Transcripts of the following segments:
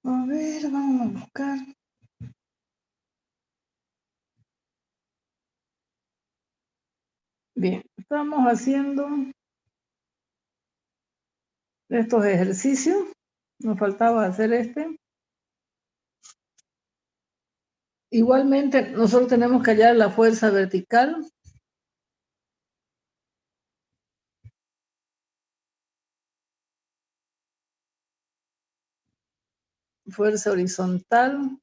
A ver, vamos a buscar. Bien, estamos haciendo estos ejercicios. Nos faltaba hacer este. Igualmente, nosotros tenemos que hallar la fuerza vertical. Fuerza horizontal.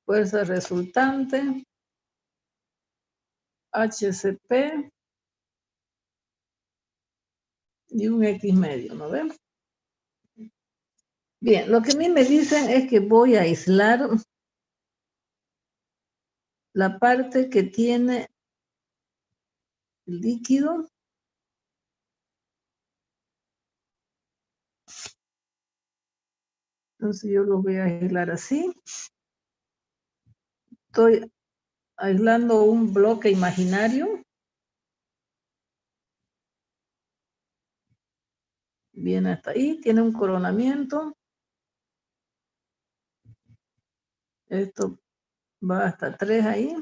Fuerza resultante. HCP. Y un X medio, ¿no ven? Bien, lo que a mí me dicen es que voy a aislar la parte que tiene el líquido. Entonces yo lo voy a aislar así. Estoy aislando un bloque imaginario. Viene hasta ahí, tiene un coronamiento. Esto va hasta 3 ahí.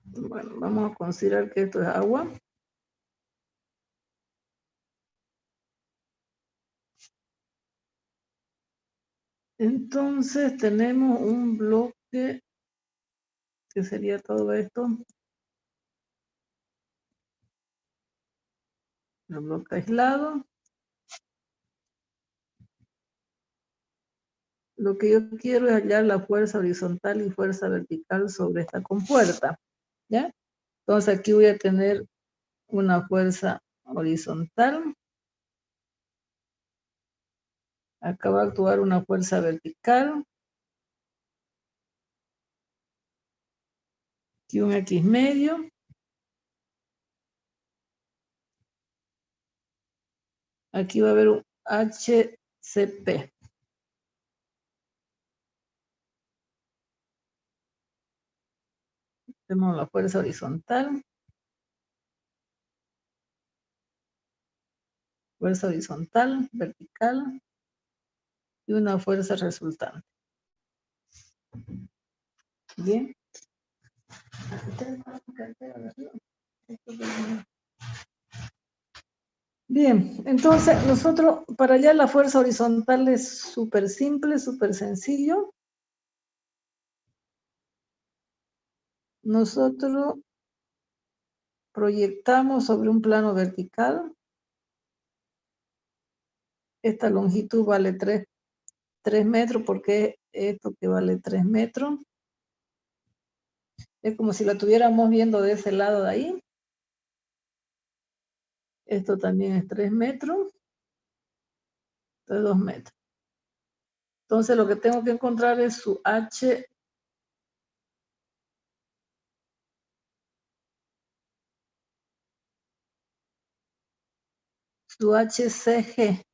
Bueno, vamos a considerar que esto es agua. Entonces tenemos un bloque, que sería todo esto. El bloque aislado. Lo que yo quiero es hallar la fuerza horizontal y fuerza vertical sobre esta compuerta, ¿ya? Entonces aquí voy a tener una fuerza horizontal. Acá va a actuar una fuerza vertical. Aquí un X medio. Aquí va a haber un HCP. Tenemos la fuerza horizontal. Fuerza horizontal, vertical. Y una fuerza resultante. Bien. Bien, entonces nosotros para hallar la fuerza horizontal es súper simple, súper sencillo. Nosotros proyectamos sobre un plano vertical. Esta longitud vale 3 metros porque esto que vale 3 metros. Es como si la tuviéramos viendo de ese lado de ahí. Esto también es 3 metros. Esto es 2 metros. Entonces lo que tengo que encontrar es su H. Su HCG.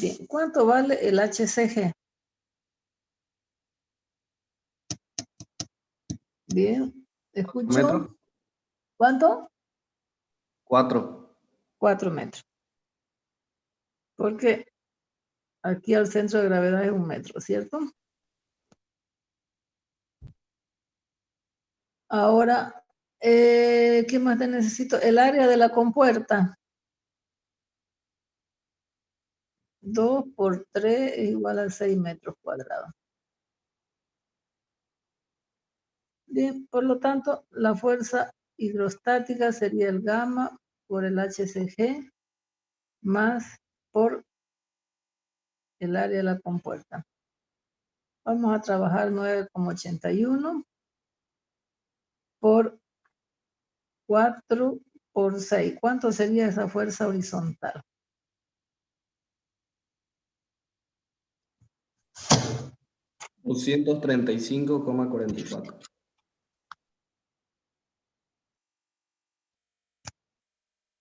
Bien, ¿cuánto vale el HCG? Bien, escucho. ¿Metro? ¿Cuánto? 4. 4 metros. Porque aquí al centro de gravedad es 1 metro, ¿cierto? Ahora, ¿qué más te necesito? El área de la compuerta. 2 por 3 es igual a 6 metros cuadrados. Bien, por lo tanto, la fuerza hidrostática sería el gamma por el HCG más por el área de la compuerta. Vamos a trabajar 9,81 por 4 por 6. ¿Cuánto sería esa fuerza horizontal? $235,44.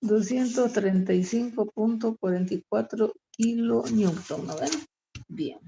235,44 kilonewton, ¿no ven? Bien.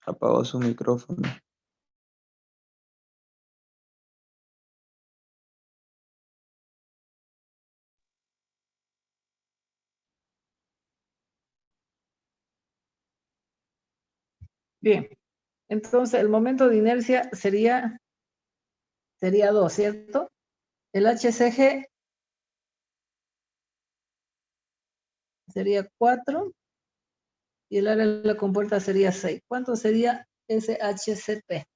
Apagó su micrófono. Bien, entonces el momento de inercia sería 2, ¿cierto? El HCG sería 4 y el área de la compuerta sería 6. ¿Cuánto sería ese HCP?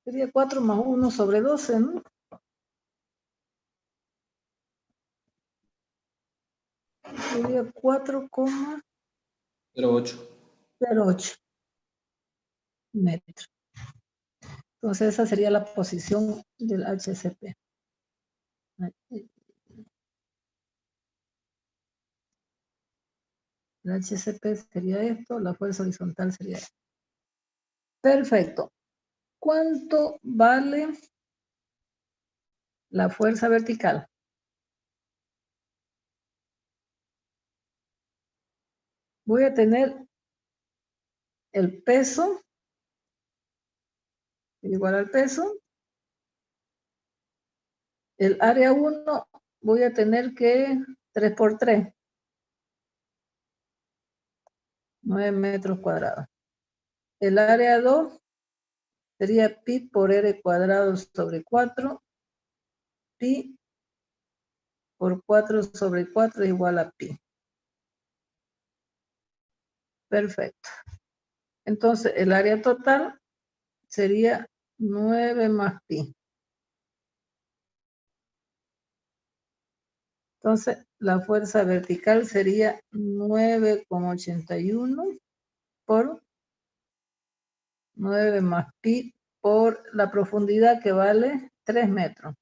Sería 4 más 1 sobre 12, ¿no? Sería 4,08 metros. Entonces esa sería la posición del HCP. El HCP sería esto, la fuerza horizontal sería esto. Perfecto. ¿Cuánto vale la fuerza vertical? Voy a tener el peso igual al peso. El área 1 voy a tener que 3 por 3. 9 metros cuadrados. El área 2 sería pi por r cuadrado sobre 4. Pi por 4 sobre 4 es igual a pi. Perfecto. Entonces el área total sería 9 más pi. Entonces la fuerza vertical sería 9,81 por 9 más pi por la profundidad que vale 3 metros.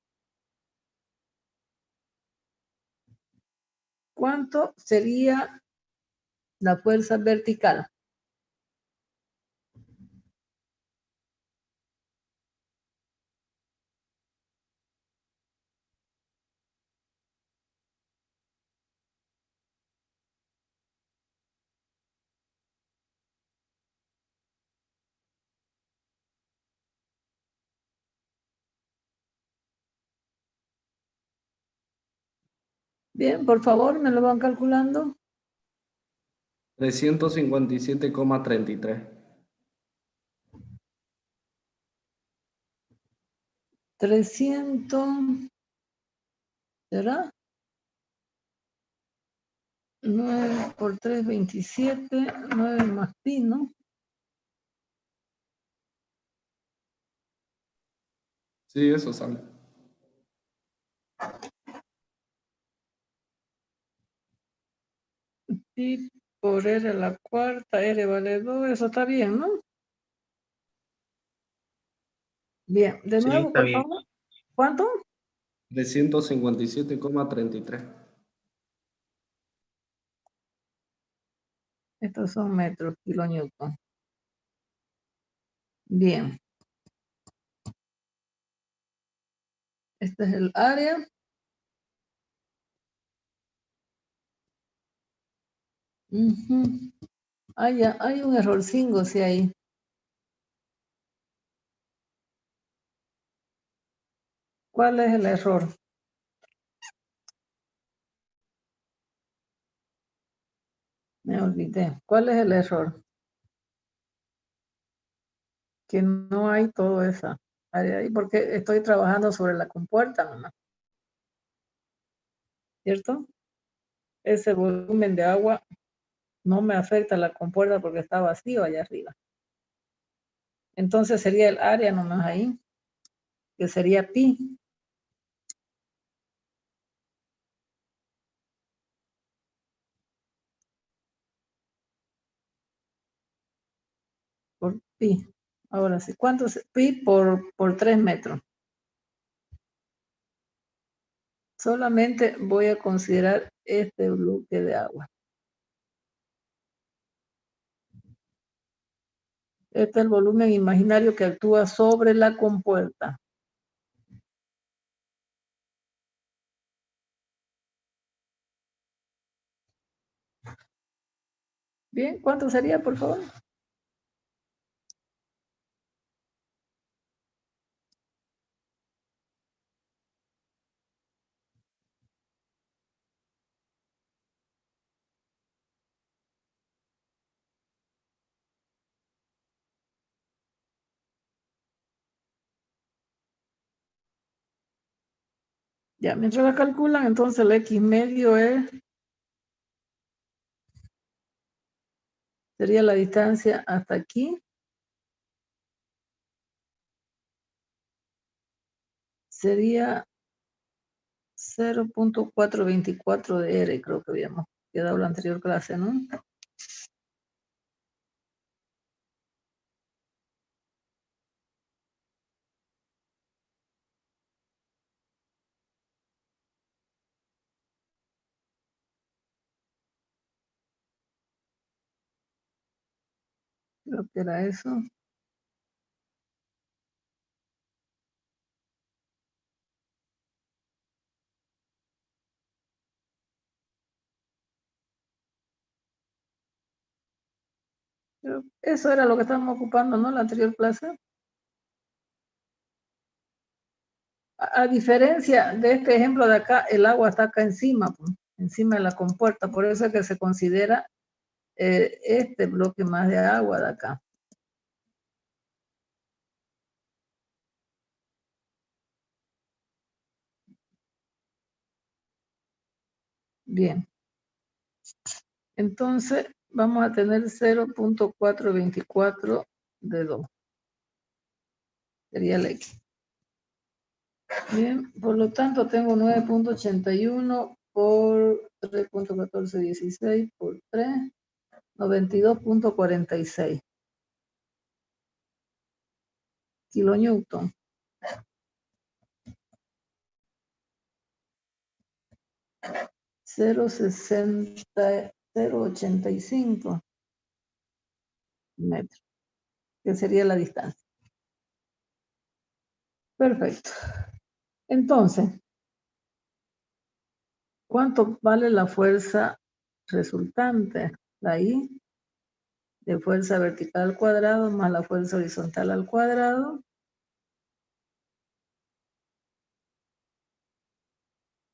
¿Cuánto sería la fuerza vertical? Bien, por favor, me lo van calculando. 357,33. 300, ¿será? 9 por 3, 27, 9 más pi, ¿no? Sí, eso sale. Pi por r a la cuarta, r vale 2, eso está bien, ¿no? Bien, de Sí, nuevo, está por bien. favor. ¿Cuánto? 357,33. Estos son metros, kilonewton. Bien. Este es el área. Hay un errorcingo, sí, ahí. ¿Cuál es el error? Me olvidé. ¿Cuál es el error? Que no hay toda esa área ahí, porque estoy trabajando sobre la compuerta nomás. ¿Cierto? Ese volumen de agua no me afecta la compuerta porque está vacío allá arriba. Entonces sería el área nomás ahí, que sería pi. Por pi. Ahora sí, ¿cuánto es pi por 3 metros? Solamente voy a considerar este bloque de agua. Este es el volumen imaginario que actúa sobre la compuerta. Bien, ¿cuánto sería, por favor? Ya, mientras la calculan, entonces el X medio sería la distancia hasta aquí. Sería 0.424 de R, creo que habíamos quedado en la anterior clase, ¿no? Creo que era eso. Pero eso era lo que estábamos ocupando, ¿no? La anterior clase. A diferencia de este ejemplo de acá, el agua está acá encima, pues, encima de la compuerta. Por eso es que se considera este bloque más de agua de acá. Bien. Entonces, vamos a tener 0.424 de 2. Sería el X. Bien, por lo tanto, tengo 9.81 por 3.1416 por 3, 92.46 kilonewton. 0.85 metros, que sería la distancia. Perfecto. Entonces, ¿cuánto vale la fuerza resultante? La I de fuerza vertical al cuadrado más la fuerza horizontal al cuadrado.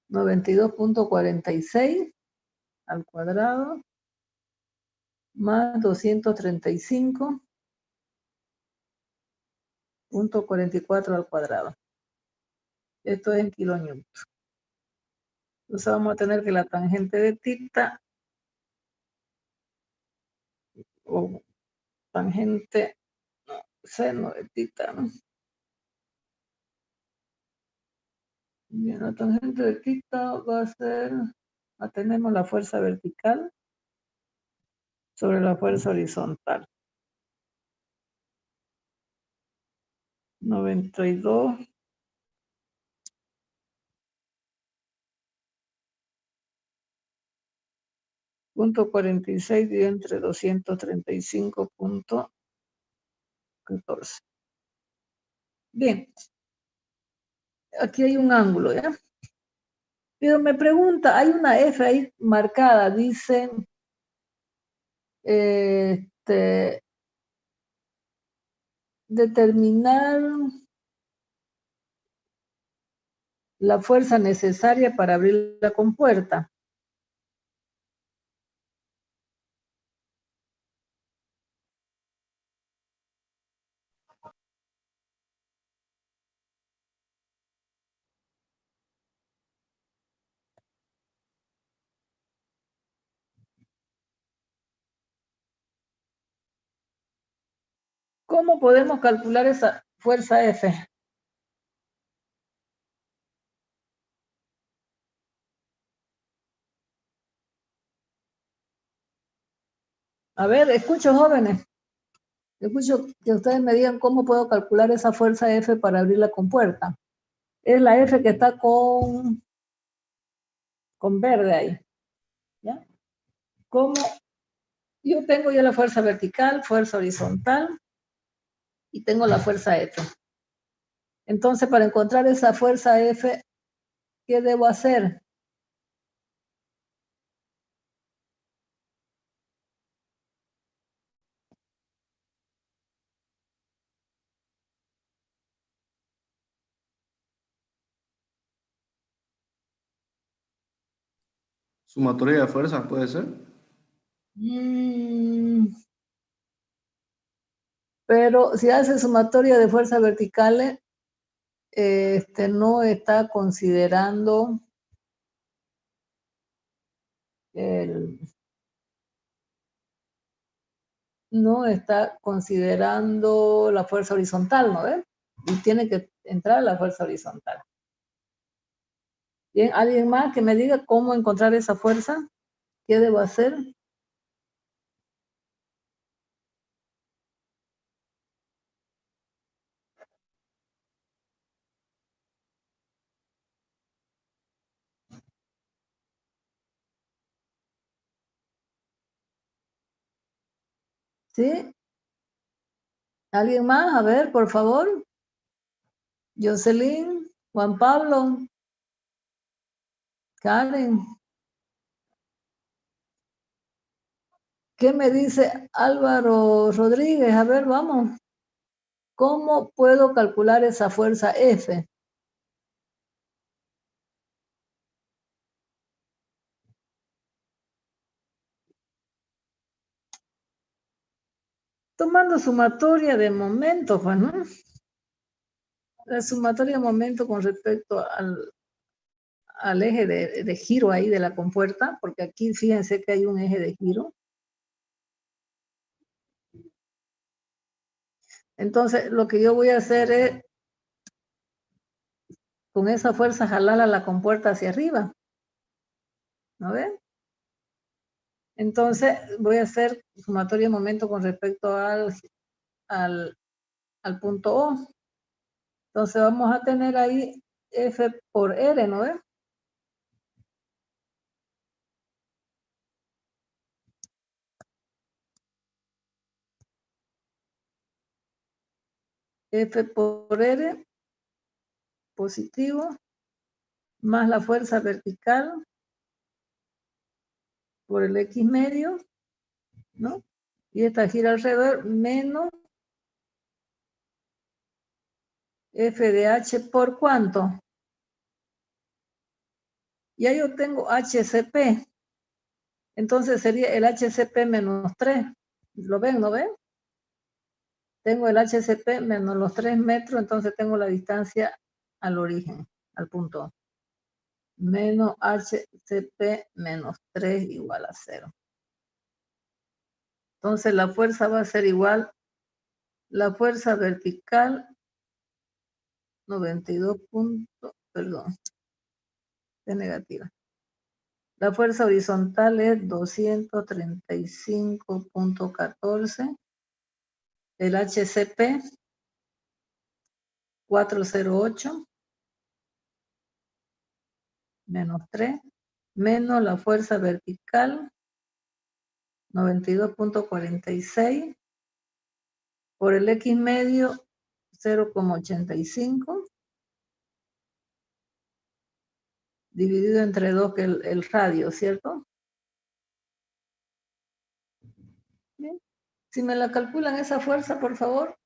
92.46 al cuadrado más 235.44 al cuadrado. Esto es en kilonewton. Entonces vamos a tener que la tangente de tita o tangente seno de tita, ¿no? Bien, la tangente de tita va a ser, tenemos la fuerza vertical sobre la fuerza horizontal. 92.46 dividido entre 235.14. Bien, aquí hay un ángulo, ¿ya? Pero me pregunta, hay una F ahí marcada, dice, determinar la fuerza necesaria para abrir la compuerta. ¿Cómo podemos calcular esa fuerza F? A ver, escucho, jóvenes. Escucho que ustedes me digan cómo puedo calcular esa fuerza F para abrir la compuerta. Es la F que está con con verde ahí. ¿Ya? Como yo tengo ya la fuerza vertical, fuerza horizontal y tengo la fuerza F. Entonces, para encontrar esa fuerza F, ¿qué debo hacer? Sumatoria de fuerzas puede ser. Pero si hace sumatoria de fuerzas verticales, no está considerando la fuerza horizontal, ¿no ves? Y tiene que entrar la fuerza horizontal. Bien, ¿alguien más que me diga cómo encontrar esa fuerza? ¿Qué debo hacer? ¿Sí? ¿Alguien más? A ver, por favor. Jocelyn, Juan Pablo, Karen. ¿Qué me dice Álvaro Rodríguez? A ver, vamos. ¿Cómo puedo calcular esa fuerza F? Tomando sumatoria de momento, pues, ¿no? La sumatoria de momento con respecto al eje de giro ahí de la compuerta, porque aquí fíjense que hay un eje de giro. Entonces, lo que yo voy a hacer es, con esa fuerza, jalar a la compuerta hacia arriba. ¿No ven? Entonces, voy a hacer sumatoria de momento con respecto al punto O. Entonces, vamos a tener ahí F por R, ¿no ven? F por R positivo más la fuerza vertical por el X medio, ¿no? Y esta gira alrededor menos F de H por ¿cuánto? Ya yo tengo HCP. Entonces sería el HCP menos 3. ¿Lo ven, no ven? Tengo el HCP menos los 3 metros, entonces tengo la distancia al origen, al punto. Menos HCP menos 3 igual a 0. Entonces la fuerza va a ser igual, la fuerza vertical, 92 puntos, perdón, es negativa. La fuerza horizontal es 235.14. El HCP, 408, menos 3, menos la fuerza vertical, 92.46, por el X medio, 0,85, dividido entre 2, que es el radio, ¿cierto? Bien. Si me la calculan esa fuerza, por favor.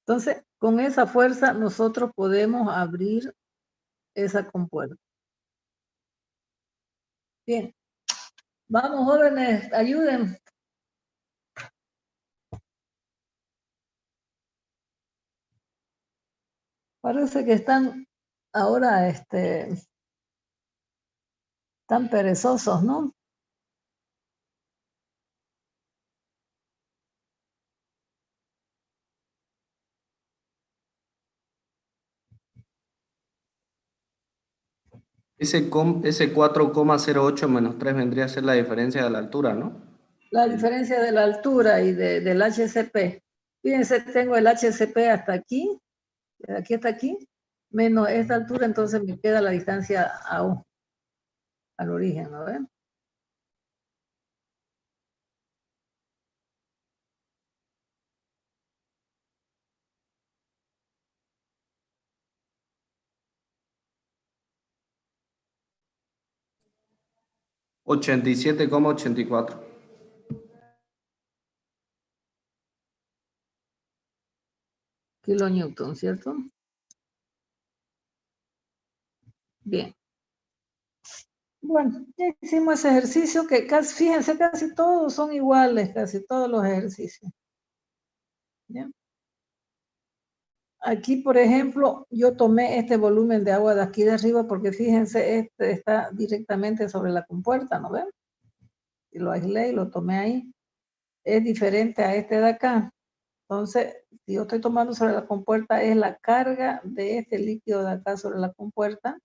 Entonces, con esa fuerza nosotros podemos abrir esa compuerta. Bien. Vamos, jóvenes, ayuden. Parece que están ahora, tan perezosos, ¿no? Ese 4,08 menos 3 vendría a ser la diferencia de la altura, ¿no? La diferencia de la altura y del HCP. Fíjense, tengo el HCP hasta aquí, de aquí hasta aquí, menos esta altura, entonces me queda la distancia AU, al origen, ¿no ven? Ochenta y 87,84. Kilonewton, ¿cierto? Bien. Bueno, ya hicimos ese ejercicio que casi, fíjense, casi todos son iguales, casi todos los ejercicios. ¿Ya? Aquí, por ejemplo, yo tomé este volumen de agua de aquí de arriba porque fíjense, este está directamente sobre la compuerta, ¿no ven? Y lo aislé y lo tomé ahí. Es diferente a este de acá. Entonces, si yo estoy tomando sobre la compuerta, es la carga de este líquido de acá sobre la compuerta.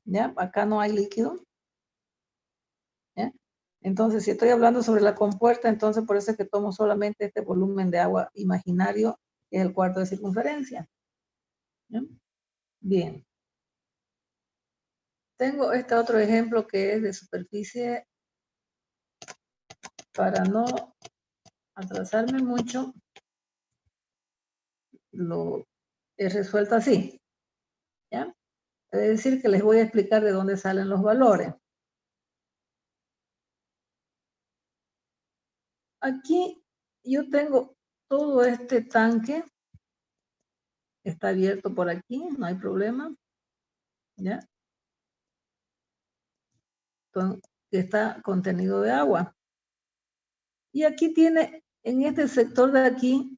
¿Ya? Acá no hay líquido. ¿Ya? Entonces, si estoy hablando sobre la compuerta, entonces por eso es que tomo solamente este volumen de agua imaginario, que es el cuarto de circunferencia. ¿Ya? Bien. Tengo este otro ejemplo que es de superficie. Para no atrasarme mucho, lo he resuelto así. ¿Ya? Es decir, que les voy a explicar de dónde salen los valores. Aquí yo tengo todo este tanque, está abierto por aquí, no hay problema, ¿ya? Entonces, está contenido de agua. Y aquí tiene, en este sector de aquí,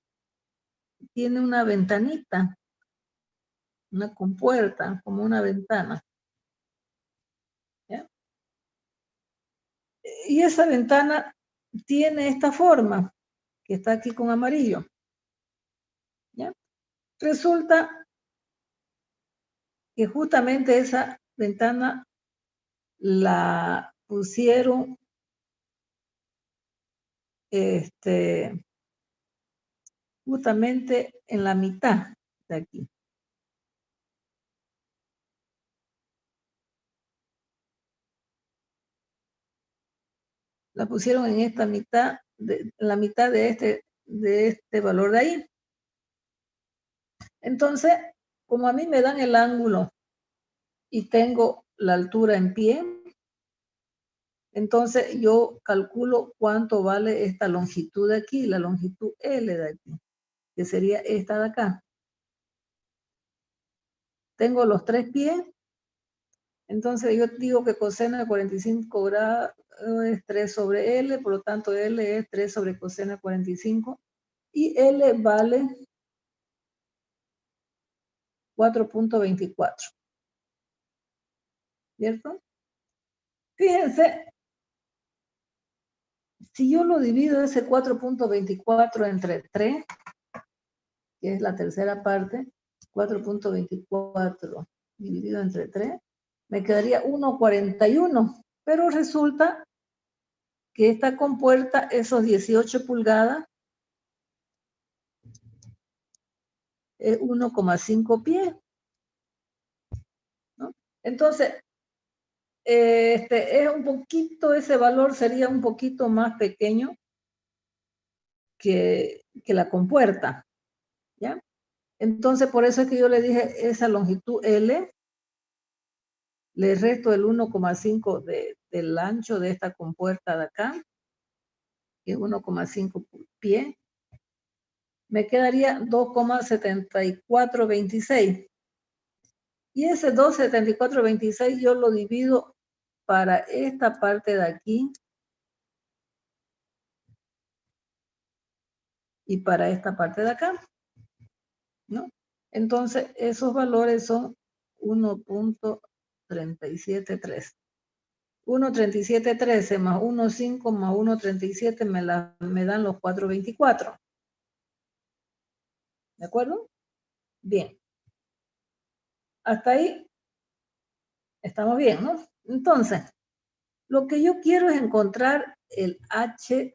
tiene una ventanita, una compuerta, como una ventana, ¿ya? Y esa ventana tiene esta forma, que está aquí con amarillo, ¿ya? Resulta que justamente esa ventana la pusieron justamente en la mitad de aquí. La pusieron en esta mitad, la mitad de este valor de ahí. Entonces, como a mí me dan el ángulo y tengo la altura en pie, entonces yo calculo cuánto vale esta longitud de aquí, la longitud L de aquí, que sería esta de acá. Tengo los 3 pies, entonces yo digo que coseno de 45 grados es 3 sobre L, por lo tanto L es 3 sobre coseno de 45, y L vale 4.24. ¿Cierto? Fíjense, si yo lo divido ese 4.24 entre 3, que es la tercera parte, 4.24 dividido entre 3, me quedaría 1.41. Pero resulta que esta compuerta, esos 18 pulgadas, es 1,5 pies, ¿no? Entonces, es un poquito, ese valor sería un poquito más pequeño que la compuerta, ¿ya? Entonces, por eso es que yo le dije esa longitud L, le resto el 1,5 del ancho de esta compuerta de acá, que es 1,5 pie, me quedaría 2,7426. Y ese 2,7426 yo lo divido para esta parte de aquí y para esta parte de acá, ¿no? Entonces, esos valores son 1.373. 1.3713 más 1.5 más 1.37 me dan los 4.24. ¿De acuerdo? Bien. Hasta ahí estamos bien, ¿no? Entonces, Lo que yo quiero es encontrar el HCG.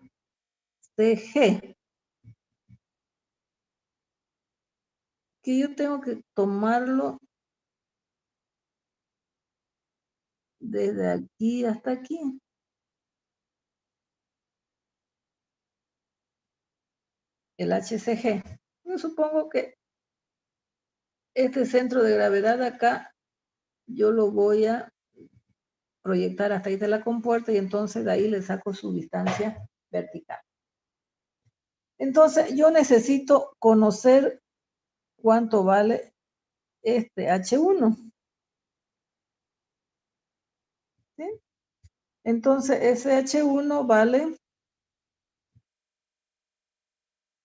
Que yo tengo que tomarlo desde aquí hasta aquí. El HCG. Yo supongo que este centro de gravedad acá, yo lo voy a proyectar hasta ahí de la compuerta y entonces de ahí le saco su distancia vertical. Entonces yo necesito conocer cuánto vale este H1. ¿Sí? Entonces ese H1 vale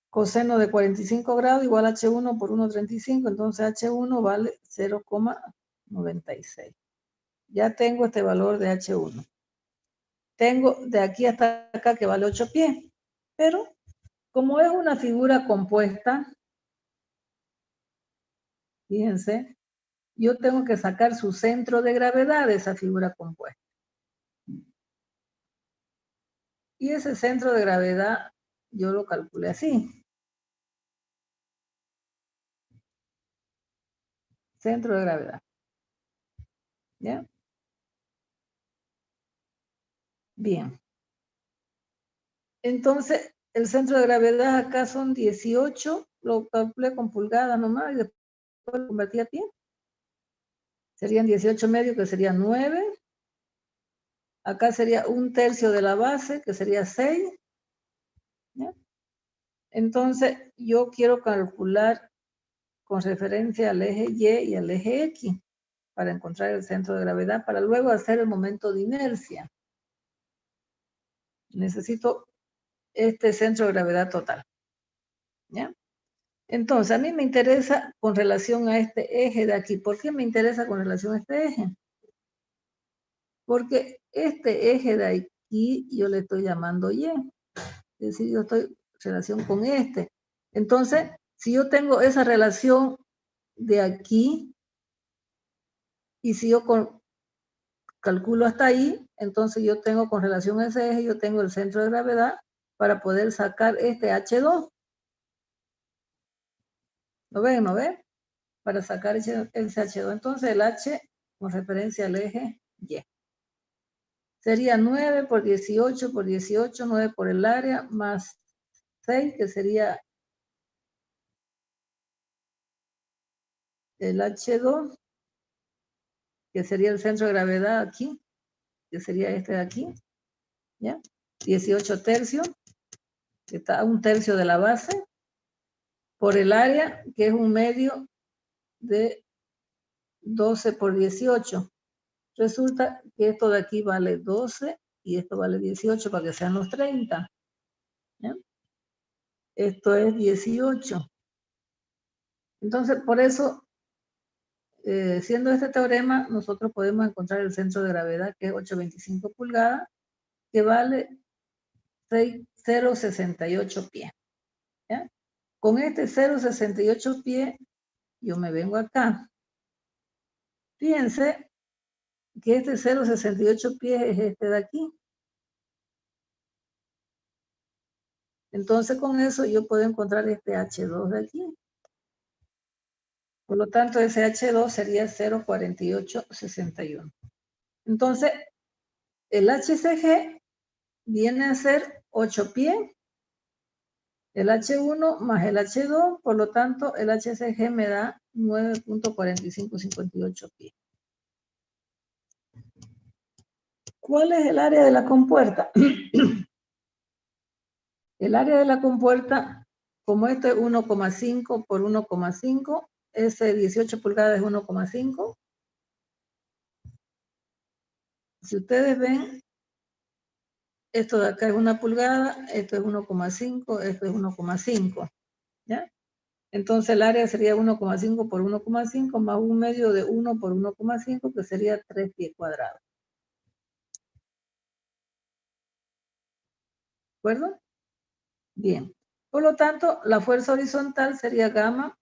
coseno de 45 grados igual a H1 por 1,35, entonces H1 vale 0,96. Ya tengo este valor de H1. Tengo de aquí hasta acá que vale 8 pies, pero como es una figura compuesta, fíjense, yo tengo que sacar su centro de gravedad de esa figura compuesta. Y ese centro de gravedad yo lo calculé así. Centro de gravedad. ¿Ya? Bien. Entonces, el centro de gravedad acá son 18, lo calculé con pulgadas nomás y después lo convertí a pie. Serían 18 medios, que sería 9. Acá sería 1/3 de la base, que sería 6. ¿Ya? Entonces, yo quiero calcular con referencia al eje Y y al eje X para encontrar el centro de gravedad, para luego hacer el momento de inercia. Necesito este centro de gravedad total. ¿Ya? Entonces, a mí me interesa con relación a este eje de aquí. ¿Por qué me interesa con relación a este eje? Porque este eje de aquí yo le estoy llamando Y. Es decir, yo estoy en relación con este. Entonces, si yo tengo esa relación de aquí, y si yo calculo hasta ahí, entonces yo tengo con relación a ese eje, yo tengo el centro de gravedad para poder sacar este H2. ¿Lo ven? ¿No ven? Para sacar ese H2. Entonces el H con referencia al eje Y. Sería 9 por 18 por 18, 9 por el área, más 6, que sería el H2, que sería el centro de gravedad aquí, que sería este de aquí, ¿ya? 18 tercios, que está a 1/3 de la base, por el área, que es 1/2 de 12 por 18. Resulta que esto de aquí vale 12 y esto vale 18 para que sean los 30. ¿Ya? Esto es 18. Entonces, por eso, siendo este teorema, nosotros podemos encontrar el centro de gravedad, que es 8,25 pulgadas, que vale 0,68 pies. ¿Ya? Con este 0,68 pies, yo me vengo acá. Fíjense que este 0,68 pies es este de aquí. Entonces, con eso yo puedo encontrar este H2 de aquí. Por lo tanto, ese H2 sería 0,4861. Entonces, el HCG viene a ser 8 pies, el H1 más el H2, por lo tanto, el HCG me da 9,4558 pies. ¿Cuál es el área de la compuerta? El área de la compuerta, como esto es 1,5 por 1,5, ese 18 pulgadas es 1,5. Si ustedes ven, esto de acá es 1 pulgada, esto es 1,5, esto es 1,5. ¿Ya? Entonces el área sería 1,5 por 1,5 más 1/2 de 1 por 1,5, que sería 3 pies cuadrados. ¿De acuerdo? Bien. Por lo tanto, la fuerza horizontal sería gamma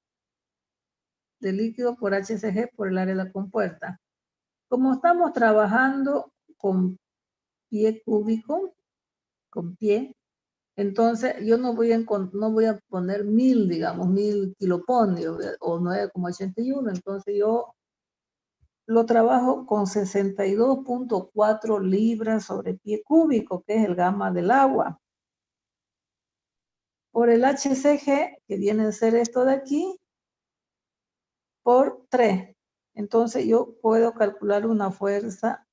de líquido por HCG por el área de la compuerta. Como estamos trabajando con pie cúbico, con pie, entonces yo no voy a poner 1000, digamos, 1000 kiloponios o 9,81, entonces yo lo trabajo con 62.4 libras sobre pie cúbico, que es el gamma del agua. Por el HCG, que viene a ser esto de aquí, por 3. Entonces yo puedo calcular una fuerza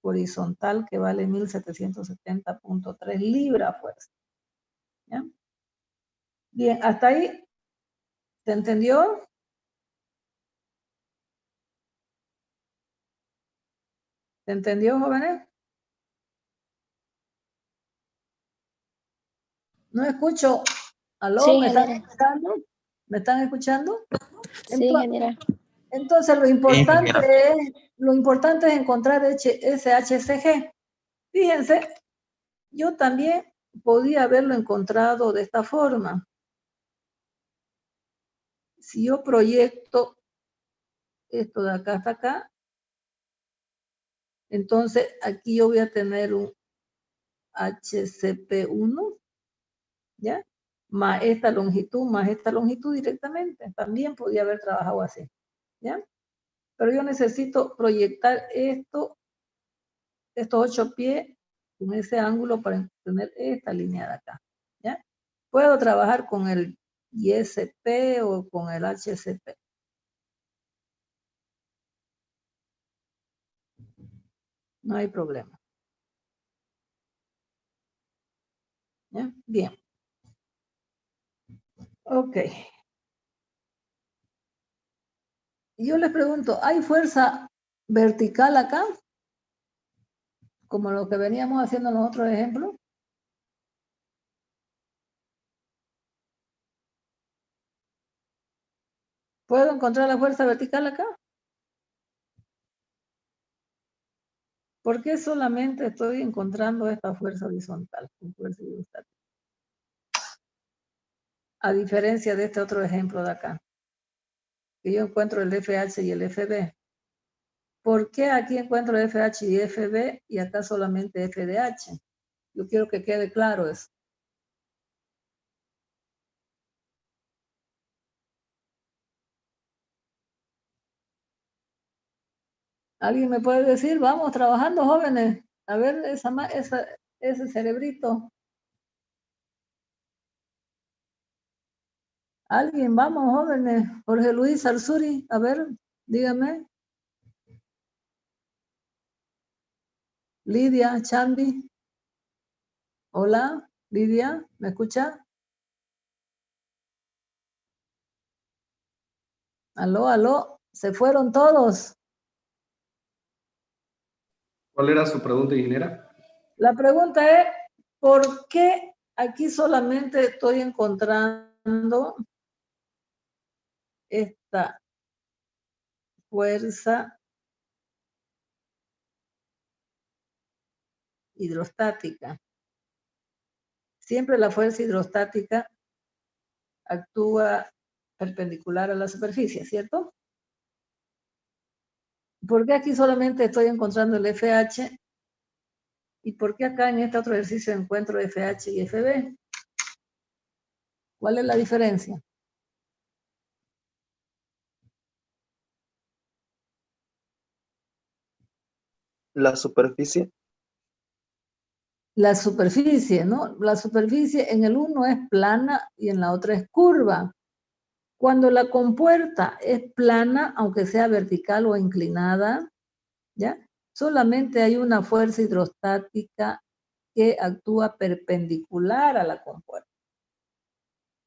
horizontal que vale 1770.3 libras fuerza. ¿Ya? Bien, hasta ahí, ¿se entendió? ¿Se entendió, jóvenes? No escucho. ¿Aló? Sí, ¿Me están ingeniera. escuchando? ¿Me están escuchando? Sí, ingeniera. Entonces lo importante es encontrar ese HCG. Fíjense, yo también podía haberlo encontrado de esta forma. Si yo proyecto esto de acá hasta acá, entonces aquí yo voy a tener un HCP1, ¿ya? Más esta longitud directamente. También podía haber trabajado así, ¿ya? Pero yo necesito proyectar estos 8 pies con ese ángulo para tener esta línea de acá, ¿ya? Puedo trabajar con el ISP o con el HCP. No hay problema. ¿Ya? Bien. Ok. Yo les pregunto, ¿hay fuerza vertical acá? Como lo que veníamos haciendo en los otros ejemplos. ¿Puedo encontrar la fuerza vertical acá? ¿Por qué solamente estoy encontrando esta fuerza horizontal? Fuerza hidrostática? A diferencia de este otro ejemplo de acá, que yo encuentro el FH y el FB. ¿Por qué aquí encuentro FH y FB y acá solamente FDH? Yo quiero que quede claro eso. ¿Alguien me puede decir? Vamos trabajando, jóvenes. A ver ese cerebrito. ¿Alguien? Vamos, jóvenes. Jorge Luis Arzuri. A ver, dígame. Lidia Chambi. Hola, Lidia, ¿me escucha? Aló, aló. Se fueron todos. ¿Cuál era su pregunta, ingeniera? La pregunta es, ¿por qué aquí solamente estoy encontrando esta fuerza hidrostática? Siempre la fuerza hidrostática actúa perpendicular a la superficie, ¿cierto? ¿Por qué aquí solamente estoy encontrando el FH? ¿Y por qué acá en este otro ejercicio encuentro FH y FB? ¿Cuál es la diferencia? La superficie. La superficie, ¿no? La superficie en el uno es plana y en la otra es curva. Cuando la compuerta es plana, aunque sea vertical o inclinada, ¿ya? Solamente hay una fuerza hidrostática que actúa perpendicular a la compuerta.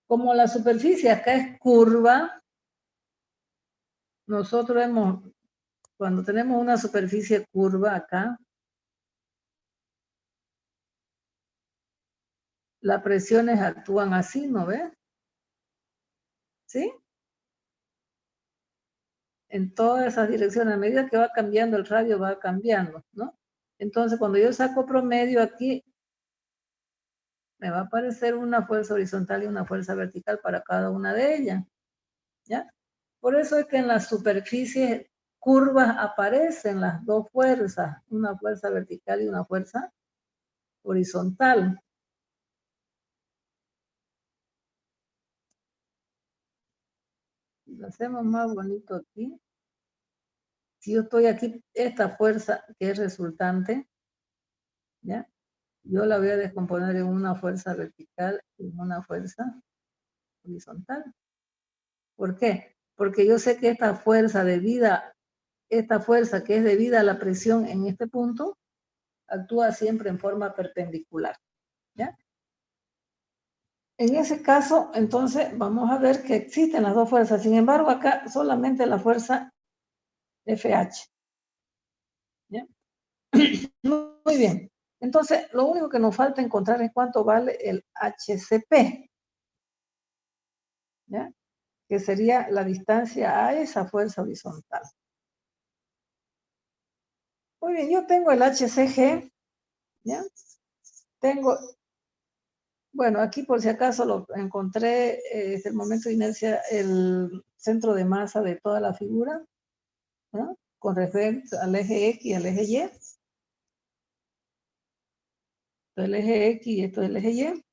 Como la superficie acá es curva, nosotros cuando tenemos una superficie curva acá, las presiones actúan así, ¿no ves? ¿Sí? En todas esas direcciones, a medida que va cambiando el radio, va cambiando, ¿no? Entonces, cuando yo saco promedio aquí, me va a aparecer una fuerza horizontal y una fuerza vertical para cada una de ellas, ¿ya? Por eso es que en las superficies curvas aparecen las dos fuerzas, una fuerza vertical y una fuerza horizontal. Lo hacemos más bonito aquí. Si yo estoy aquí, esta fuerza que es resultante, ¿ya? Yo la voy a descomponer en una fuerza vertical y en una fuerza horizontal. ¿Por qué? Porque yo sé que esta fuerza que es debida a la presión en este punto, actúa siempre en forma perpendicular, ¿ya? En ese caso, entonces, vamos a ver que existen las dos fuerzas. Sin embargo, acá solamente la fuerza FH, ¿ya? Muy bien. Entonces, lo único que nos falta encontrar es cuánto vale el HCP, ¿ya? Que sería la distancia a esa fuerza horizontal. Muy bien, yo tengo el HCG, ¿ya? Tengo, bueno, aquí por si acaso lo encontré, es el momento de inercia, el centro de masa de toda la figura, ¿no? Con referencia al eje X y al eje Y. Esto es el eje X y esto es el eje Y,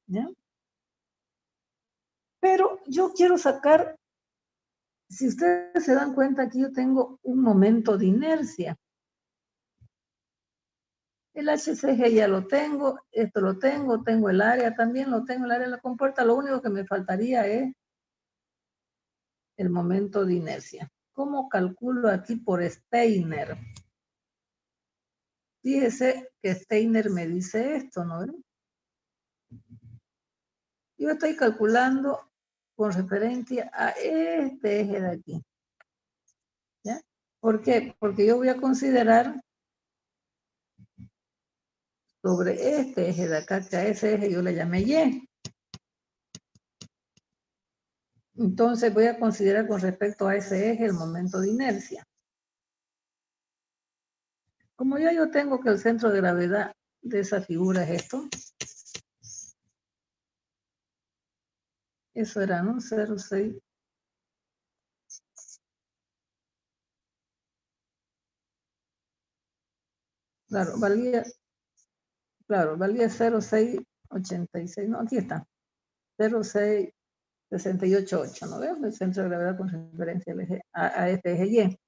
¿ya? Pero yo quiero sacar, si ustedes se dan cuenta, aquí yo tengo un momento de inercia. El HCG ya lo tengo, esto lo tengo el área también lo tengo, el área de la compuerta. Lo único que me faltaría es el momento de inercia. ¿Cómo calculo aquí por Steiner? Fíjese que Steiner me dice esto, ¿no? Yo estoy calculando con referencia a este eje de aquí, ¿ya? ¿Por qué? Porque yo voy a considerar sobre este eje de acá, que a ese eje yo le llamé Y. Entonces voy a considerar con respecto a ese eje el momento de inercia. Como ya yo tengo que el centro de gravedad de esa figura es esto, eso era, ¿no? 0,6. Claro, valía 0,686, no, aquí está, 0,668,8, ¿no veo? El centro de gravedad con referencia al eje, a este eje Y.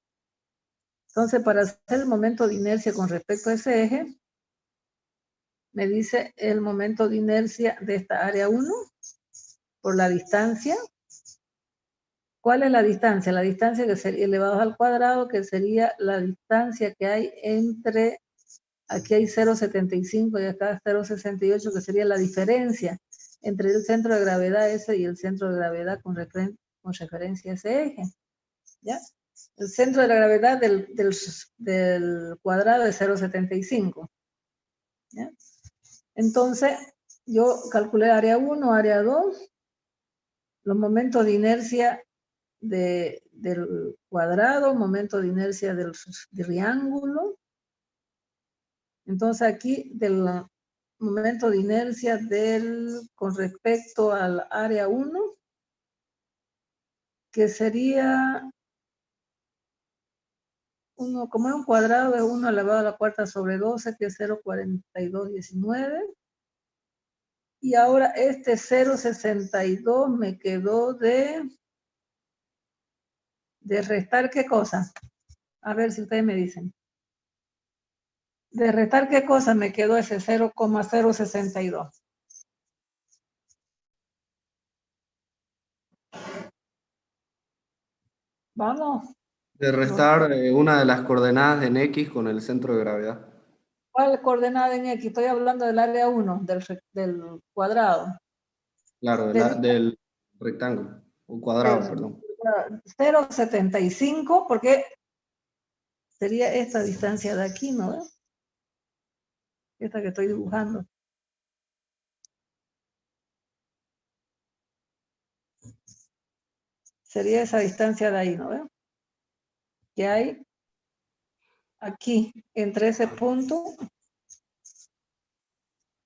Entonces, para hacer el momento de inercia con respecto a ese eje, me dice el momento de inercia de esta área 1 por la distancia. ¿Cuál es la distancia? La distancia que sería elevados al cuadrado, que sería la distancia que hay entre, aquí hay 0,75 y acá 0,68, que sería la diferencia entre el centro de gravedad ese y el centro de gravedad con referencia a ese eje, ¿ya? El centro de la gravedad del cuadrado es 0,75, ¿ya? Entonces, yo calculé área 1, área 2, los momentos de inercia del cuadrado, momento de inercia del triángulo. Entonces aquí del momento de inercia con respecto al área 1, que sería como es un cuadrado, es 1 elevado a la cuarta sobre 12, que es 0,4219. Y ahora este 0,62 me quedó de restar, ¿qué cosa? A ver si ustedes me dicen. ¿De restar qué cosa me quedó ese 0,062? Vamos. De restar una de las coordenadas en X con el centro de gravedad. ¿Cuál coordenada en X? Estoy hablando del área 1, del cuadrado. Claro, del rectángulo, o cuadrado, perdón. 0,75, porque sería esta distancia de aquí, ¿no? Esta que estoy dibujando. Sería esa distancia de ahí, ¿no ve? Que hay aquí, entre ese punto.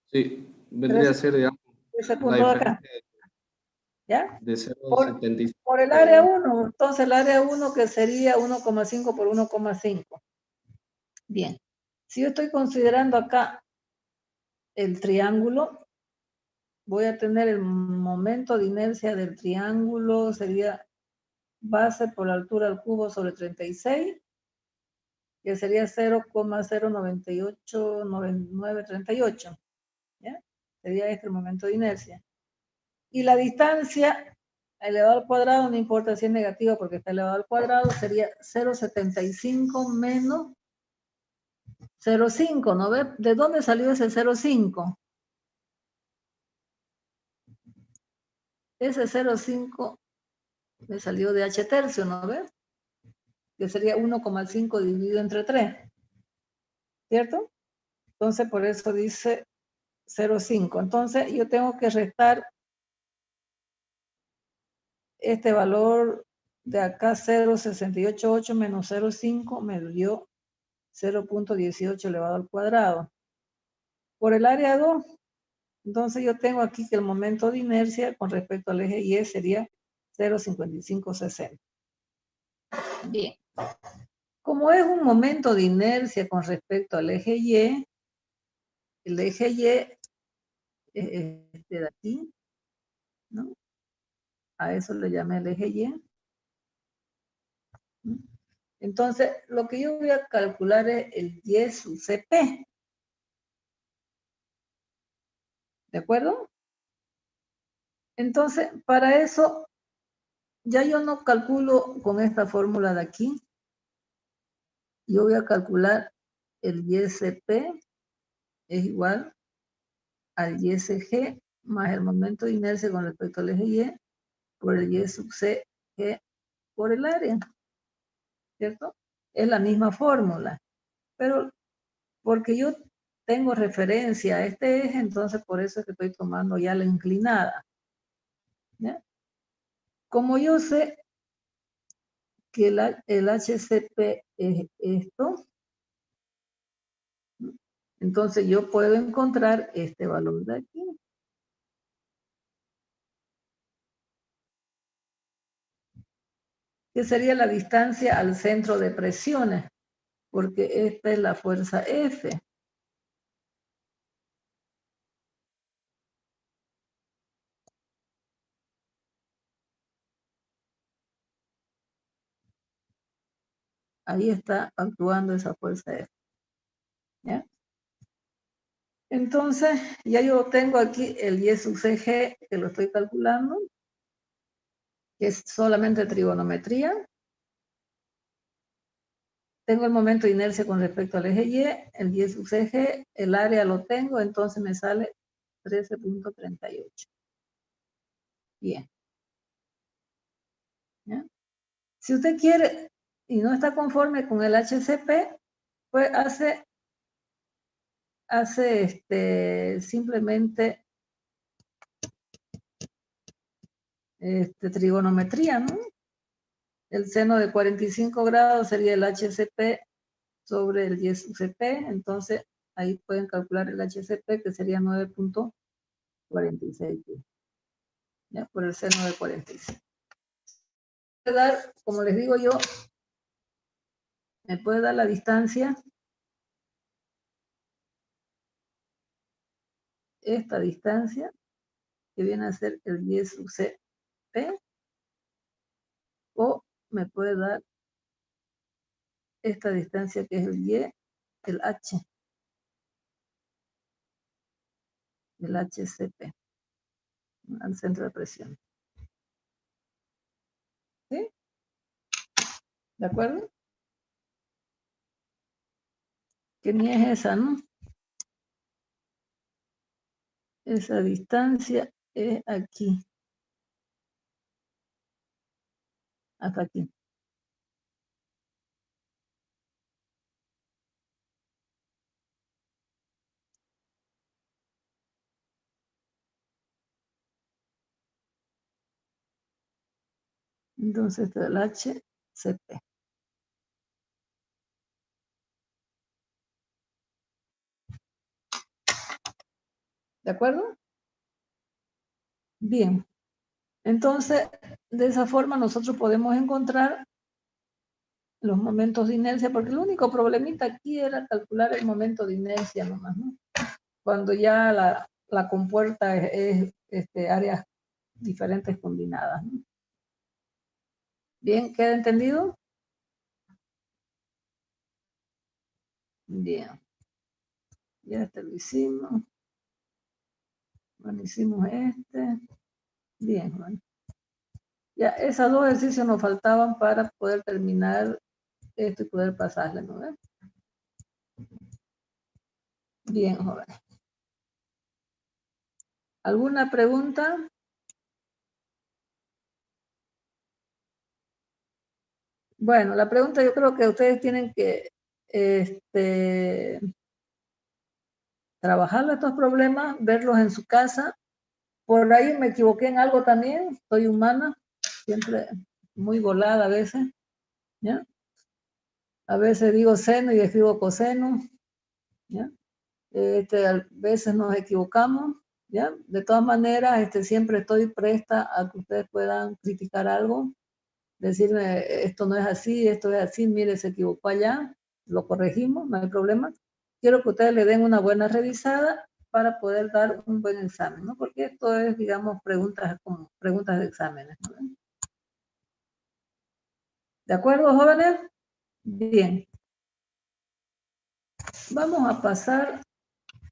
Sí, vendría a ser, digamos, Ese la punto de acá. diferencia. ¿Ya? De Por 0,75. el área 1, entonces el área 1 que sería 1,5 por 1,5. Bien, si yo estoy considerando acá el triángulo, voy a tener el momento de inercia del triángulo, sería base por la altura al cubo sobre 36, que sería 0,0989938. ¿Ya? Sería este el momento de inercia. Y la distancia elevado al cuadrado, no importa si es negativa porque está elevado al cuadrado, sería 0,75 menos 0,5, ¿no ve? ¿De dónde salió ese 0,5? Ese 0,5 me salió de h tercio, ¿no ve? Que sería 1,5 dividido entre 3, ¿cierto? Entonces, por eso dice 0,5. Entonces, yo tengo que restar este valor de acá, 0,688 menos 0,5, me dio 0,18 elevado al cuadrado. Por el área 2, entonces yo tengo aquí que el momento de inercia con respecto al eje Y sería 0,5560. Bien. Como es un momento de inercia con respecto al eje Y, el eje Y es este de aquí, ¿no? A eso le llamé el eje Y. ¿No? Entonces, lo que yo voy a calcular es el Y sub CP. ¿De acuerdo? Entonces, para eso, ya yo no calculo con esta fórmula de aquí. Yo voy a calcular el YCP es igual al YCG más el momento de inercia con respecto al eje Y por el Y sub CG por el área, ¿cierto? Es la misma fórmula, pero porque yo tengo referencia a este eje, entonces por eso es que estoy tomando ya la inclinada. ¿Ya? Como yo sé que el HCP es esto, ¿no? Entonces yo puedo encontrar este valor de aquí. Que sería la distancia al centro de presiones, porque esta es la fuerza F. Ahí está actuando esa fuerza F. ¿Ya? Entonces, ya yo tengo aquí el Y sub CG, que lo estoy calculando, que es solamente trigonometría. Tengo el momento de inercia con respecto al eje Y, el Y sub CG, el área lo tengo, entonces me sale 13,38. Bien. ¿Ya? Si usted quiere y no está conforme con el HCP, pues hace simplemente trigonometría, ¿no? El seno de 45 grados sería el HCP sobre el Y sub CP, entonces ahí pueden calcular el HCP que sería 9,46, ¿ya? Por el seno de 45. Como les digo yo, me puede dar la distancia, esta distancia, que viene a ser el Y sub CP, o me puede dar esta distancia que es el Y, el H, el HCP, al centro de presión. ¿Sí? ¿De acuerdo? Que ni es esa, ¿no? Esa distancia es aquí, hasta aquí. Entonces, este es el HCP. ¿De acuerdo? Bien. Entonces, de esa forma nosotros podemos encontrar los momentos de inercia, porque el único problemita aquí era calcular el momento de inercia nomás, ¿no? Cuando ya la compuerta es áreas diferentes combinadas, ¿no? Bien, ¿queda entendido? Bien. Ya lo hicimos. Bueno, hicimos este. Bien, bueno. Ya, esos dos ejercicios nos faltaban para poder terminar esto y poder pasarle, ¿no? Bien, jóvenes. ¿Alguna pregunta? Bueno, la pregunta yo creo que ustedes tienen que trabajar estos problemas, verlos en su casa. Por ahí me equivoqué en algo también, soy humana, siempre muy volada a veces, ¿ya? A veces digo seno y escribo coseno, ¿ya? A veces nos equivocamos, ¿ya? De todas maneras, siempre estoy presta a que ustedes puedan criticar algo, decirme, esto no es así, esto es así, mire, se equivocó allá, lo corregimos, no hay problema. Quiero que ustedes le den una buena revisada para poder dar un buen examen, ¿no? Porque esto es, digamos, preguntas de exámenes, ¿no? ¿De acuerdo, jóvenes? Bien. Vamos a pasar,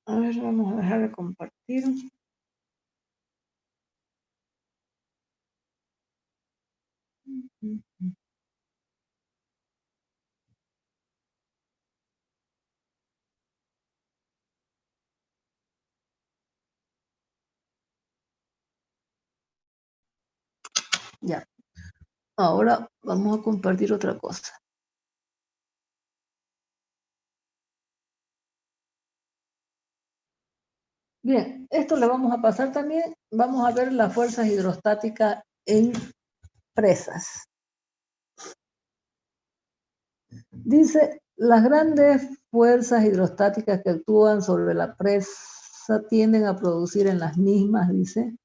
a ver, vamos a dejar de compartir. Ya. Ahora vamos a compartir otra cosa. Bien, esto le vamos a pasar también. Vamos a ver las fuerzas hidrostáticas en presas. Dice, las grandes fuerzas hidrostáticas que actúan sobre la presa tienden a producir en las mismas, dice,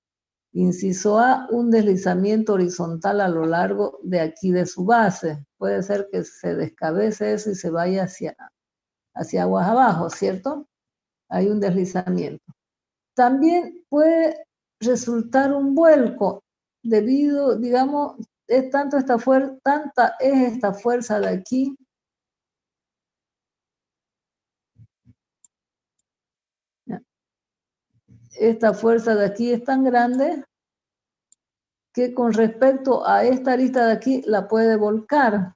inciso A, un deslizamiento horizontal a lo largo de aquí de su base. Puede ser que se descabece eso y se vaya hacia aguas abajo, ¿cierto? Hay un deslizamiento. También puede resultar un vuelco debido, digamos, es tanta es esta fuerza de aquí esta fuerza de aquí es tan grande que con respecto a esta arista de aquí la puede volcar,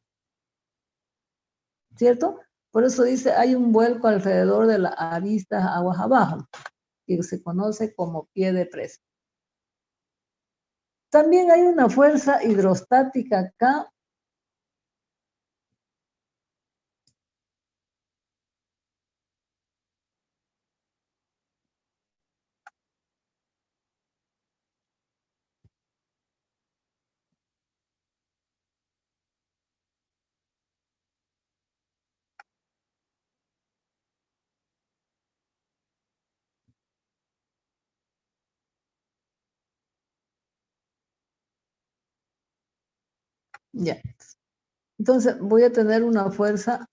¿cierto? Por eso dice, hay un vuelco alrededor de las aristas aguas abajo, que se conoce como pie de presa. También hay una fuerza hidrostática acá, ya. Entonces voy a tener una fuerza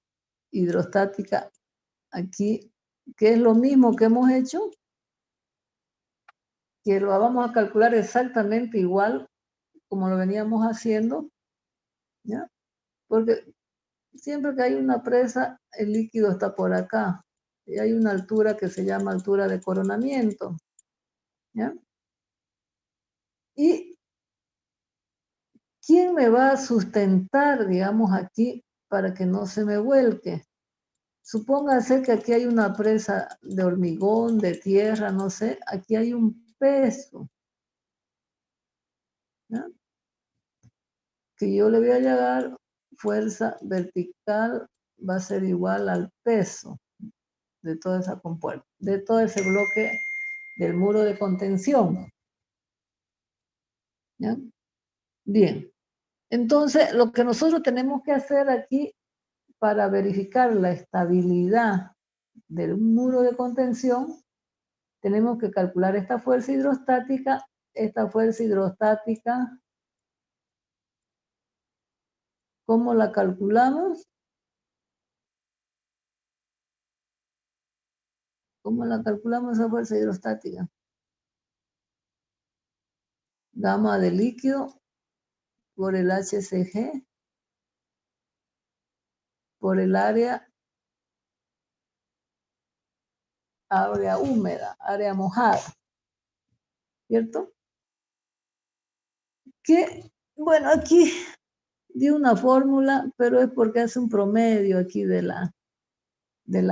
hidrostática aquí, que es lo mismo que hemos hecho, que lo vamos a calcular exactamente igual como lo veníamos haciendo, ¿ya? Porque siempre que hay una presa, el líquido está por acá, y hay una altura que se llama altura de coronamiento, ¿ya? ¿Y quién me va a sustentar, digamos, aquí para que no se me vuelque? Supóngase que aquí hay una presa de hormigón, de tierra, no sé, aquí hay un peso, ¿ya? Que yo le voy a llegar fuerza vertical va a ser igual al peso de toda esa compuerta, de todo ese bloque del muro de contención, ¿ya? Bien, entonces lo que nosotros tenemos que hacer aquí para verificar la estabilidad del muro de contención, tenemos que calcular esta fuerza hidrostática esta fuerza hidrostática, ¿cómo la calculamos? ¿Cómo la calculamos esa fuerza hidrostática? Gamma de líquido por el HCG por el área húmeda, área mojada, ¿cierto? Que, bueno, aquí di una fórmula, pero es porque hace un promedio aquí de la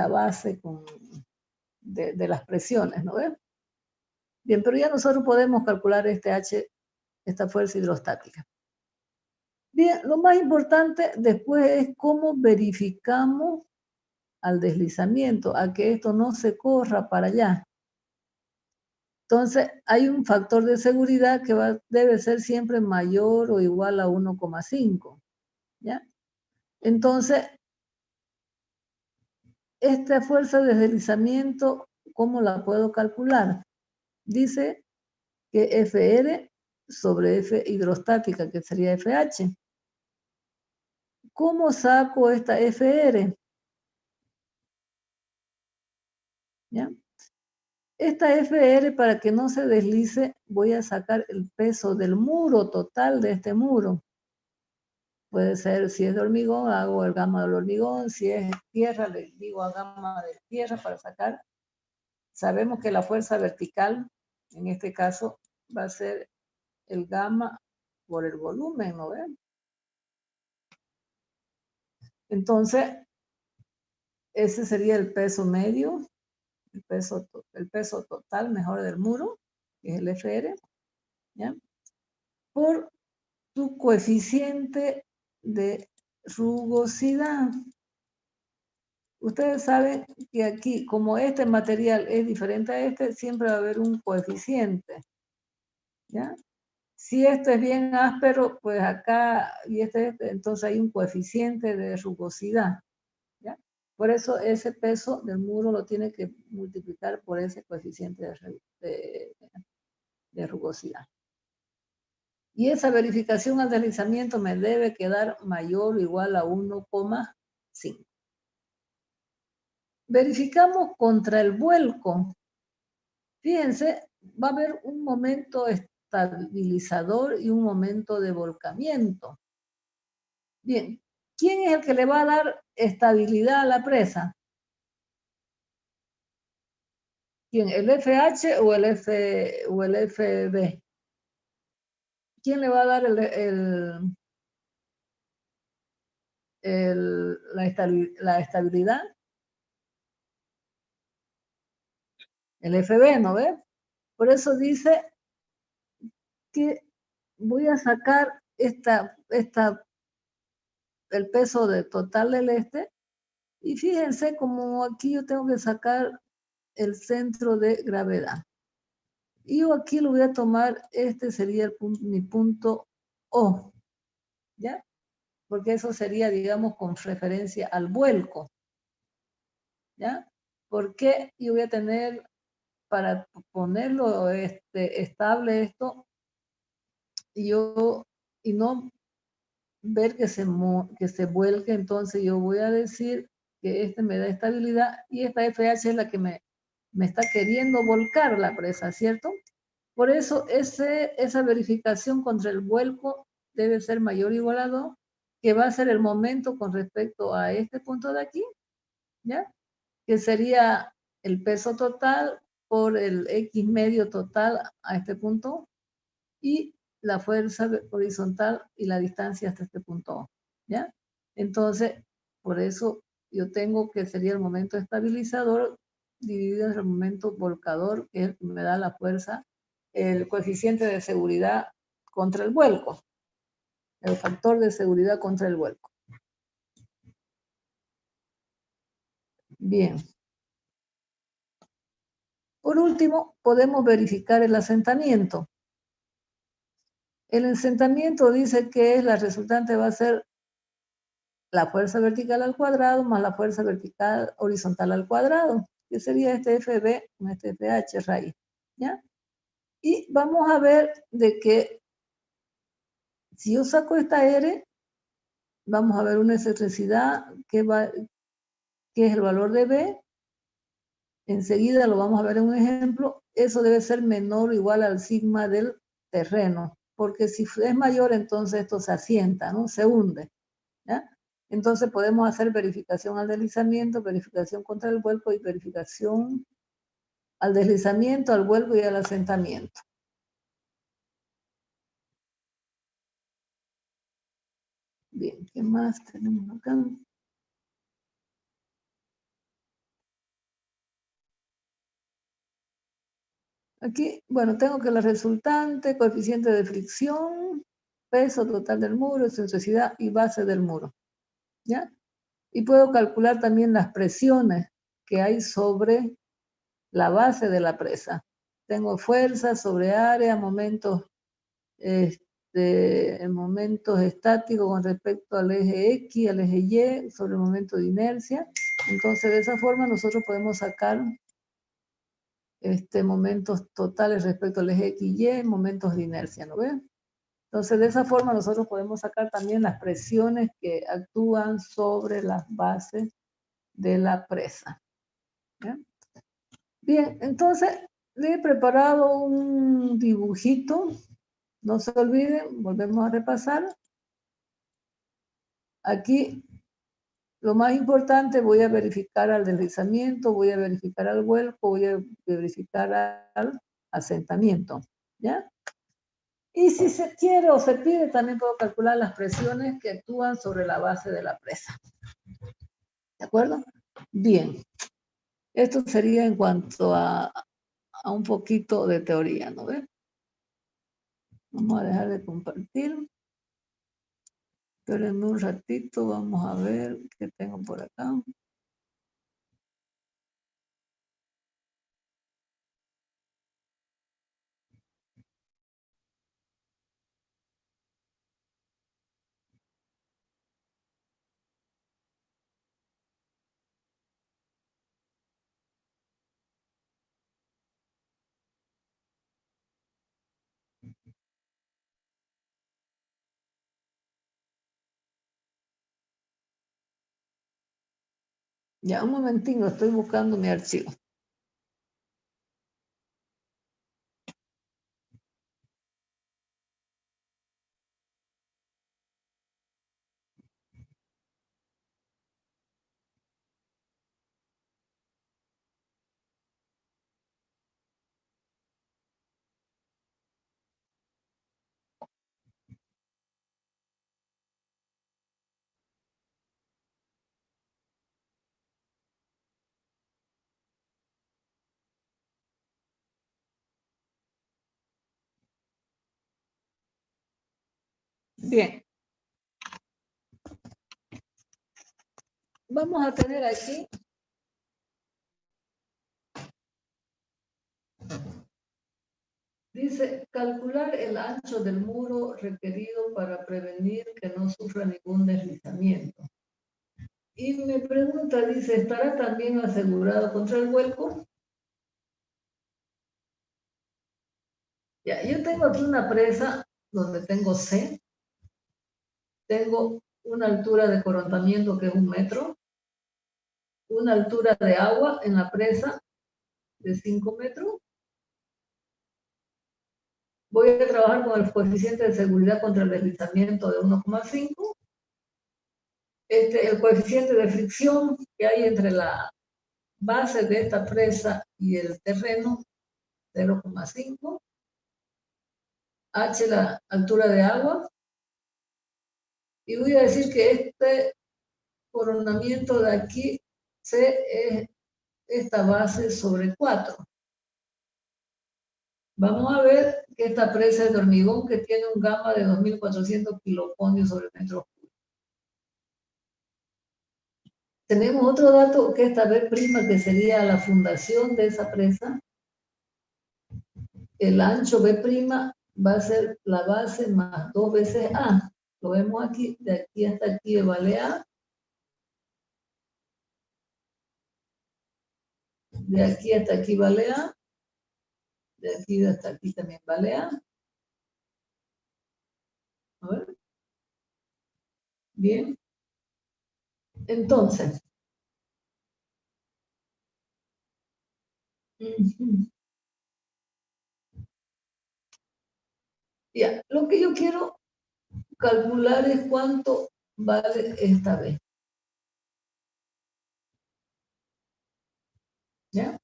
base de las presiones, ¿no ven? Bien, pero ya nosotros podemos calcular esta fuerza hidrostática. Bien, lo más importante después es cómo verificamos al deslizamiento, a que esto no se corra para allá. Entonces, hay un factor de seguridad que debe ser siempre mayor o igual a 1,5, ¿ya? Entonces, esta fuerza de deslizamiento, ¿cómo la puedo calcular? Dice que FR sobre F hidrostática, que sería FH. ¿Cómo saco esta FR? ¿Ya? Esta FR, para que no se deslice, voy a sacar el peso del muro total de este muro. Puede ser, si es de hormigón, hago el gamma del hormigón. Si es tierra, le digo a gamma de tierra para sacar. Sabemos que la fuerza vertical, en este caso, va a ser el gamma por el volumen, ¿no ven? Entonces, ese sería el peso medio, el peso total, mejor, del muro, que es el FR, ¿ya? Por su coeficiente de rugosidad. Ustedes saben que aquí, como este material es diferente a este, siempre va a haber un coeficiente, ¿ya? Si esto es bien áspero, pues acá, y entonces hay un coeficiente de rugosidad, ¿ya? Por eso ese peso del muro lo tiene que multiplicar por ese coeficiente de rugosidad. Y esa verificación al deslizamiento me debe quedar mayor o igual a 1,5. Verificamos contra el vuelco. Fíjense, va a haber un momento estabilizador y un momento de volcamiento. Bien, ¿quién es el que le va a dar estabilidad a la presa? ¿Quién? ¿El FH o el FB? ¿Quién le va a dar la estabilidad? El FB, ¿no ve? Por eso dice que voy a sacar el peso total del y fíjense como aquí yo tengo que sacar el centro de gravedad. Y yo aquí lo voy a tomar, sería mi punto O, ¿ya? Porque eso sería, digamos, con referencia al vuelco, ¿ya? Porque yo voy a tener, para ponerlo estable esto, y no ver que se vuelque, entonces yo voy a decir que me da estabilidad y esta FH es la que me está queriendo volcar la presa, ¿cierto? Por eso esa verificación contra el vuelco debe ser mayor o igual a 2, que va a ser el momento con respecto a este punto de aquí, ¿ya? Que sería el peso total por el X medio total a este punto y la fuerza horizontal y la distancia hasta este punto, ¿ya? Entonces, por eso yo tengo que sería el momento estabilizador dividido en el momento volcador, que es el que me da la fuerza, el coeficiente de seguridad contra el vuelco, el factor de seguridad contra el vuelco. Bien. Por último, podemos verificar el asentamiento. El asentamiento dice que la resultante va a ser la fuerza vertical al cuadrado más la fuerza vertical horizontal al cuadrado, que sería este FB con este FH raíz, ¿ya? Y vamos a ver de que si yo saco esta R, vamos a ver una excentricidad que es el valor de B. Enseguida lo vamos a ver en un ejemplo. Eso debe ser menor o igual al sigma del terreno, porque si es mayor, entonces esto se asienta, ¿no? Se hunde, ¿ya? Entonces podemos hacer verificación al deslizamiento, verificación contra el vuelco y verificación al deslizamiento, al vuelco y al asentamiento. Bien, ¿qué más tenemos acá? Aquí, bueno, tengo que la resultante, coeficiente de fricción, peso total del muro, excentricidad y base del muro, ¿ya? Y puedo calcular también las presiones que hay sobre la base de la presa. Tengo fuerza sobre área, momentos estáticos con respecto al eje X, al eje Y, sobre el momento de inercia. Entonces, de esa forma nosotros podemos sacar momentos totales respecto al eje X y Y, momentos de inercia, ¿no ven? Entonces, de esa forma nosotros podemos sacar también las presiones que actúan sobre las bases de la presa. ¿Bien? Bien, entonces le he preparado un dibujito. No se olviden, volvemos a repasar. Aquí lo más importante, voy a verificar al deslizamiento, voy a verificar al vuelco, voy a verificar al asentamiento, ¿ya? Y si se quiere o se pide, también puedo calcular las presiones que actúan sobre la base de la presa. ¿De acuerdo? Bien. Esto sería en cuanto a un poquito de teoría, ¿no ves? Vamos a dejar de compartir. Espérenme un ratito, vamos a ver qué tengo por acá. Ya, un momentito, estoy buscando mi archivo. Bien. Vamos a tener aquí dice, calcular el ancho del muro requerido para prevenir que no sufra ningún deslizamiento. Y me pregunta, dice, ¿estará también asegurado contra el vuelco? Ya, yo tengo aquí una presa donde tengo C. Tengo una altura de corrontamiento que es 1 metro. Una altura de agua en la presa de 5 metros. Voy a trabajar con el coeficiente de seguridad contra el deslizamiento de 1,5. El coeficiente de fricción que hay entre la base de esta presa y el terreno, 0,5. H, la altura de agua. Y voy a decir que este coronamiento de aquí, C, es esta base sobre 4. Vamos a ver que esta presa es de hormigón que tiene un gamma de 2.400 kiloponios sobre metro cúbico. Tenemos otro dato que esta B', que sería la fundación de esa presa. El ancho B' va a ser la base más 2 veces A. Lo vemos aquí, de aquí hasta aquí vale A. De aquí hasta aquí vale A. De aquí hasta aquí también vale A. A ver. Bien. Entonces. Ya, lo que yo quiero calcular es cuánto vale esta B. ¿Ya?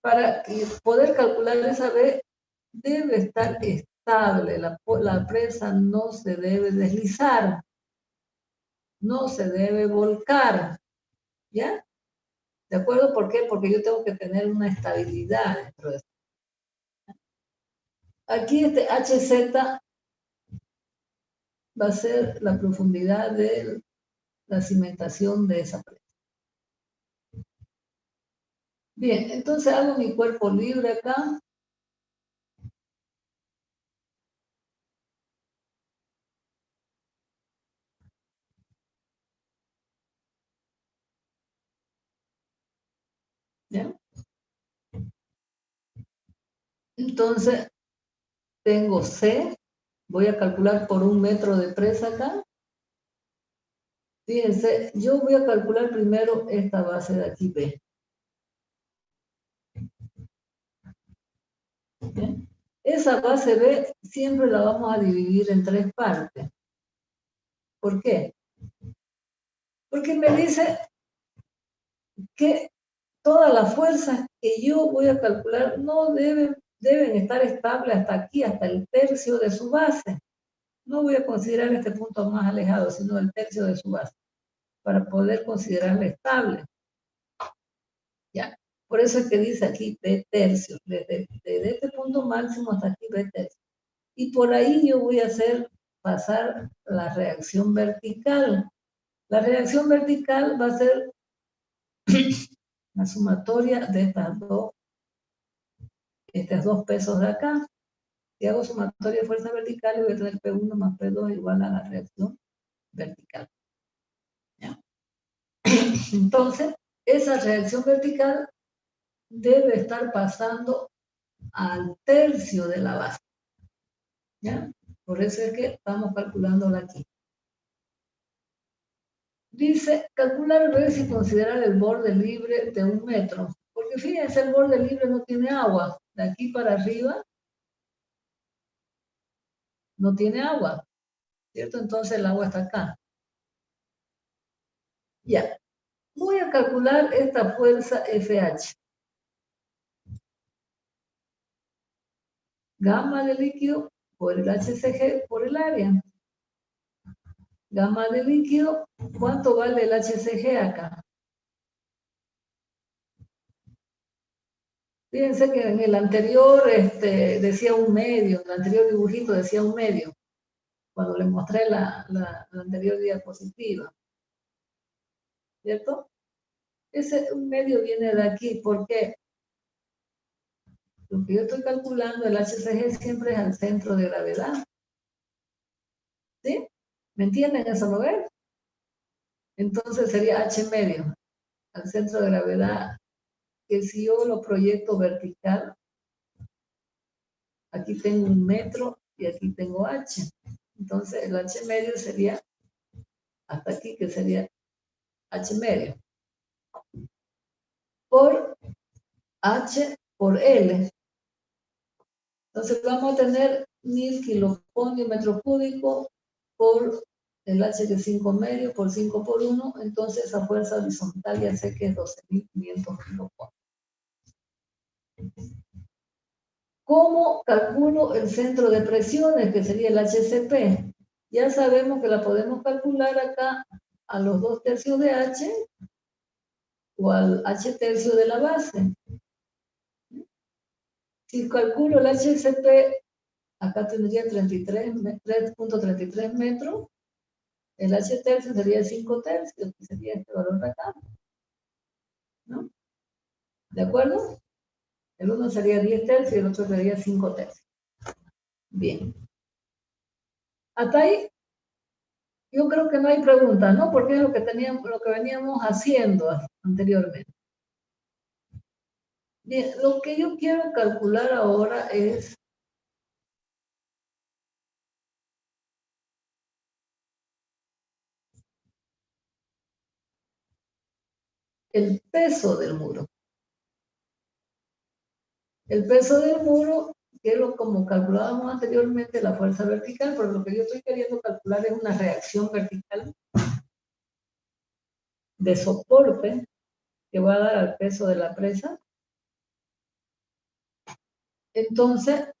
Para poder calcular esa B, debe estar estable. La presa no se debe deslizar. No se debe volcar. ¿Ya? ¿De acuerdo? ¿Por qué? Porque yo tengo que tener una estabilidad dentro de esto. Aquí este HZ va a ser la profundidad de la cimentación de esa presa. Bien, entonces hago mi cuerpo libre acá. ¿Ya? Entonces, tengo C, voy a calcular por 1 metro de presa acá. Fíjense, yo voy a calcular primero esta base de aquí, B. ¿Bien? Esa base B siempre la vamos a dividir en 3 partes. ¿Por qué? Porque me dice que todas las fuerzas que yo voy a calcular no deben estar estables hasta aquí, hasta el tercio de su base. No voy a considerar este punto más alejado, sino el tercio de su base, para poder considerarla estable. Ya, por eso es que dice aquí B tercio, desde este punto máximo hasta aquí B tercio. Y por ahí yo voy a hacer pasar la reacción vertical. La reacción vertical va a ser la sumatoria de estos dos pesos de acá. Si hago sumatoria de fuerza vertical, voy a tener P1 más P2 igual a la reacción vertical. ¿Ya? Entonces, esa reacción vertical debe estar pasando al tercio de la base. ¿Ya? Por eso es que estamos calculándola aquí. Dice, calcular B si considerar el borde libre de 1 metro. Porque fíjense, el borde libre no tiene agua. De aquí para arriba no tiene agua. ¿Cierto? Entonces el agua está acá. Ya. Voy a calcular esta fuerza FH. Gamma de líquido por el HCG por el área. Gamma de líquido, ¿cuánto vale el HCG acá? Fíjense que en el anterior decía 1 medio, en el anterior dibujito decía 1 medio, cuando les mostré la anterior diapositiva. ¿Cierto? Ese 1 medio viene de aquí, ¿por qué? Lo que yo estoy calculando, el HCG siempre es al centro de gravedad. ¿Sí? ¿Me entienden eso, no ven? Entonces sería H medio, al centro de gravedad, que si yo lo proyecto vertical, aquí tengo 1 metro y aquí tengo H. Entonces el H medio sería hasta aquí, que sería H medio. Por H por L. Entonces vamos a tener 1000 kiloponios metro cúbico por el H de 5 medio por 5 por 1. Entonces esa fuerza horizontal ya sé que es 12.500 kiloponios. ¿Cómo calculo el centro de presiones, que sería el HCP? Ya sabemos que la podemos calcular acá a los 2 tercios de H o al H tercio de la base. Si calculo el HCP, acá tendría 3.33 metros. El H tercio sería 5 tercios, que sería este valor de acá. ¿No? ¿De acuerdo? El uno sería 10 tercios y el otro sería 5 tercios. Bien. Hasta ahí, yo creo que no hay pregunta, ¿no? Porque es lo que veníamos haciendo anteriormente. Bien, lo que yo quiero calcular ahora es el peso del muro. El peso del muro, que es lo como calculábamos anteriormente, la fuerza vertical, pero lo que yo estoy queriendo calcular es una reacción vertical de soporte que va a dar al peso de la presa. Entonces,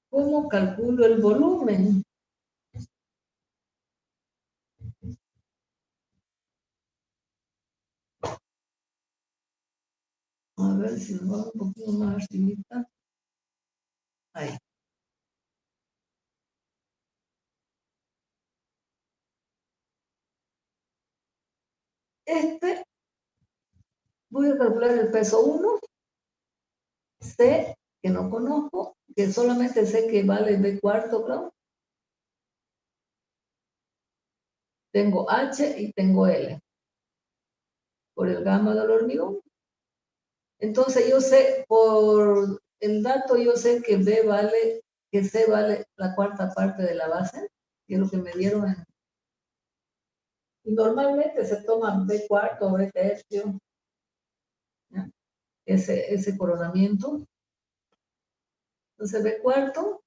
¿cómo calculo el volumen? A ver si nos va un poquito más arribita. Ahí. Voy a calcular el peso 1, C, que no conozco, que solamente sé que vale B cuarto, claro. Tengo H y tengo L, por el gamma del hormigón. Entonces yo sé, por el dato, yo sé que B vale, que C vale la cuarta parte de la base, que es lo que me dieron. Y normalmente se toma B cuarto o B tercio, ¿ya? Ese coronamiento. Entonces B cuarto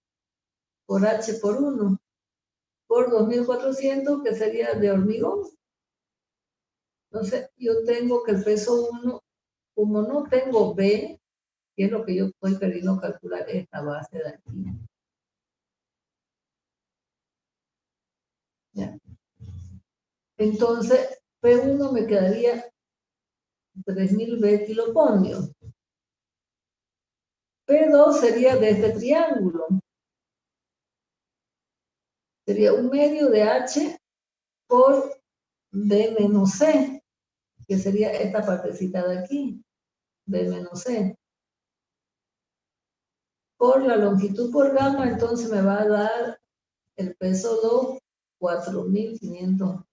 por H por 1, por 2400, que sería de hormigón. Entonces yo tengo que el peso 1, como no tengo B, que es lo que yo estoy queriendo calcular, esta base de aquí. ¿Ya? Entonces, P1 me quedaría 3000 B kilopondrios. P2 sería de este triángulo. Sería un medio de H por B menos C, que sería esta partecita de aquí, B menos C. Por la longitud por gamma, entonces me va a dar el peso 2, 4500.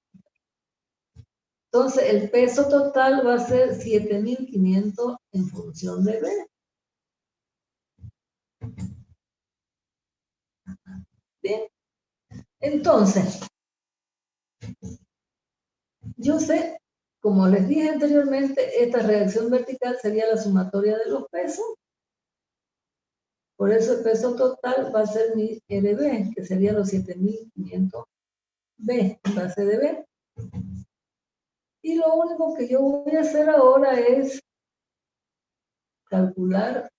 Entonces, el peso total va a ser 7500 en función de B. Bien. Entonces, yo sé, como les dije anteriormente, esta reacción vertical sería la sumatoria de los pesos. Por eso el peso total va a ser mi LB, que sería los 7500 B, base de B. Y lo único que yo voy a hacer ahora es calcular,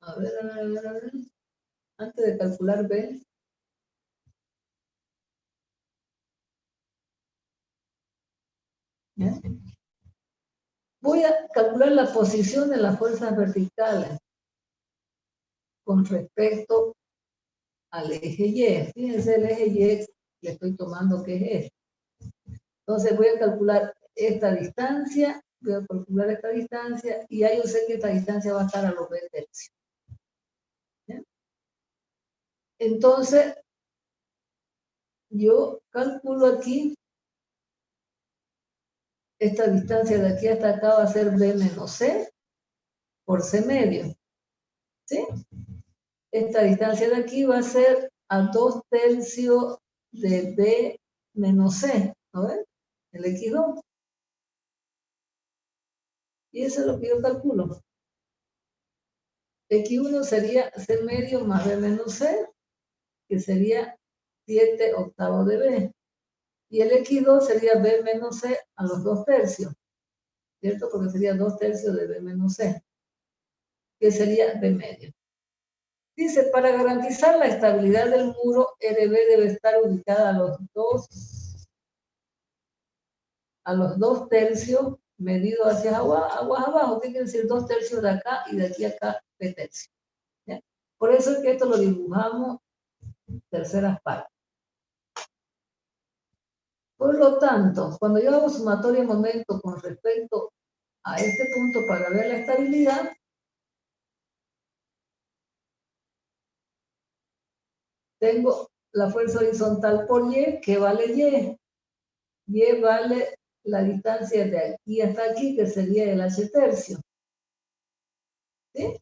a ver, antes de calcular B, ¿ya? Voy a calcular la posición de las fuerzas verticales con respecto al eje Y. Fíjense el eje Y que estoy tomando que es este. Entonces voy a calcular esta distancia, y ya yo sé que esta distancia va a estar a los B tercios. ¿Ya? Entonces, yo calculo aquí, esta distancia de aquí hasta acá va a ser B menos C por C medio. ¿Sí? Esta distancia de aquí va a ser a 2 tercios de B menos C, ¿no ven? El X2. Y eso es lo que yo calculo. X1 sería C medio más B menos C, que sería 7 octavos de B. Y el X2 sería B menos C a los 2 tercios, ¿cierto? Porque sería 2 tercios de B menos C, que sería B medio. Dice, para garantizar la estabilidad del muro, RB debe estar ubicada a los 2 tercios, medido hacia aguas abajo. ¿Qué quiere decir? 2 tercios de acá y de aquí a acá, B tercios. ¿Ya? Por eso es que esto lo dibujamos terceras partes. Por lo tanto, cuando yo hago sumatoria de momento con respecto a este punto para ver la estabilidad, tengo la fuerza horizontal por Y, que vale Y. Y vale la distancia de aquí hasta aquí, que sería el h tercio. ¿Sí?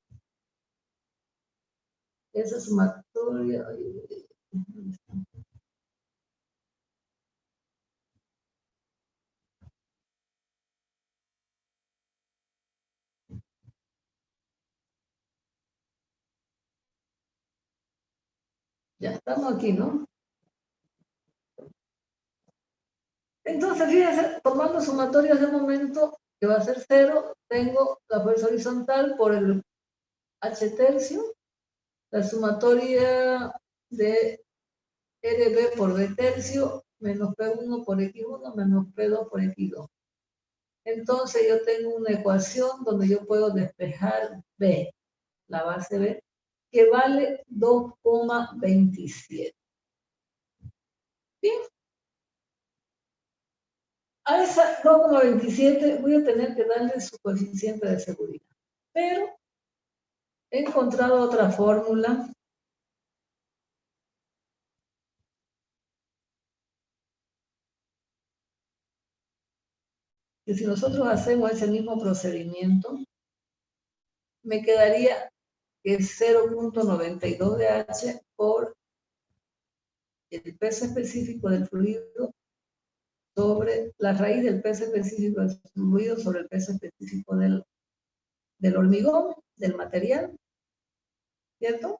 Esa sumatoria. Ya estamos aquí, ¿no? Entonces, fíjense, tomando sumatorias de momento, que va a ser 0, tengo la fuerza horizontal por el h tercio, la sumatoria de RB por B tercio, menos P1 por X1, menos P2 por X2. Entonces, yo tengo una ecuación donde yo puedo despejar B, la base B, que vale 2,27. Bien. A esa 2,27 voy a tener que darle su coeficiente de seguridad. Pero he encontrado otra fórmula que si nosotros hacemos ese mismo procedimiento, me quedaría que es 0,92 de H por el peso específico del fluido sobre la raíz del peso específico del fluido sobre el peso específico del hormigón, del material, ¿cierto?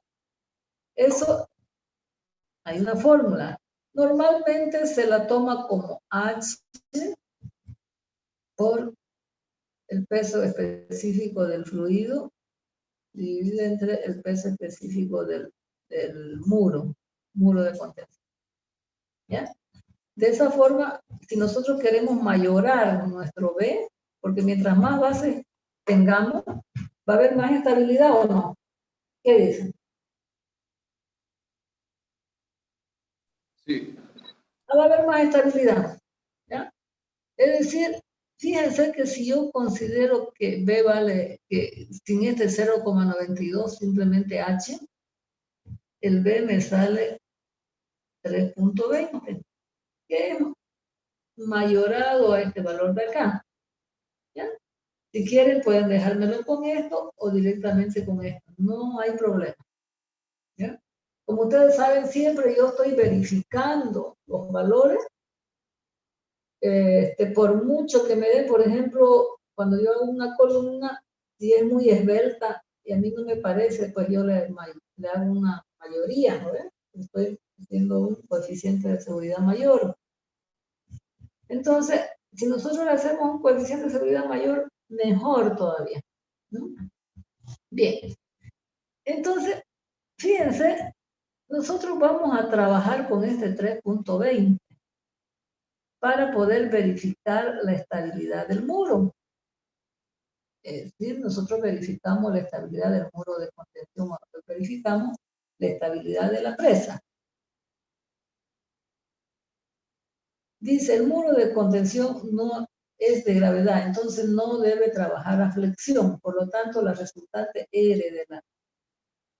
Eso, hay una fórmula. Normalmente se la toma como H por el peso específico del fluido dividido entre el peso específico del muro de contención. ¿Ya? De esa forma, si nosotros queremos mayorar nuestro B, porque mientras más bases tengamos, va a haber más estabilidad o no. ¿Qué dicen? Sí. Va a haber más estabilidad. ¿Ya? Es decir, fíjense que si yo considero que B vale, que sin este 0,92, simplemente H, el B me sale 3,20, que es mayorado a este valor de acá. ¿Ya? Si quieren, pueden dejármelo con esto o directamente con esto. No hay problema. ¿Ya? Como ustedes saben, siempre yo estoy verificando los valores. Por mucho que me den, por ejemplo, cuando yo hago una columna, si es muy esbelta y a mí no me parece, pues yo le hago una mayoría, ¿no? Estoy haciendo un coeficiente de seguridad mayor. Entonces, si nosotros le hacemos un coeficiente de seguridad mayor, mejor todavía, ¿no? Bien. Entonces, fíjense, nosotros vamos a trabajar con este 3,20 para poder verificar la estabilidad del muro. Es decir, nosotros verificamos la estabilidad del muro de contención, nosotros verificamos la estabilidad de la presa. Dice, el muro de contención no es de gravedad, entonces no debe trabajar a flexión, por lo tanto la resultante R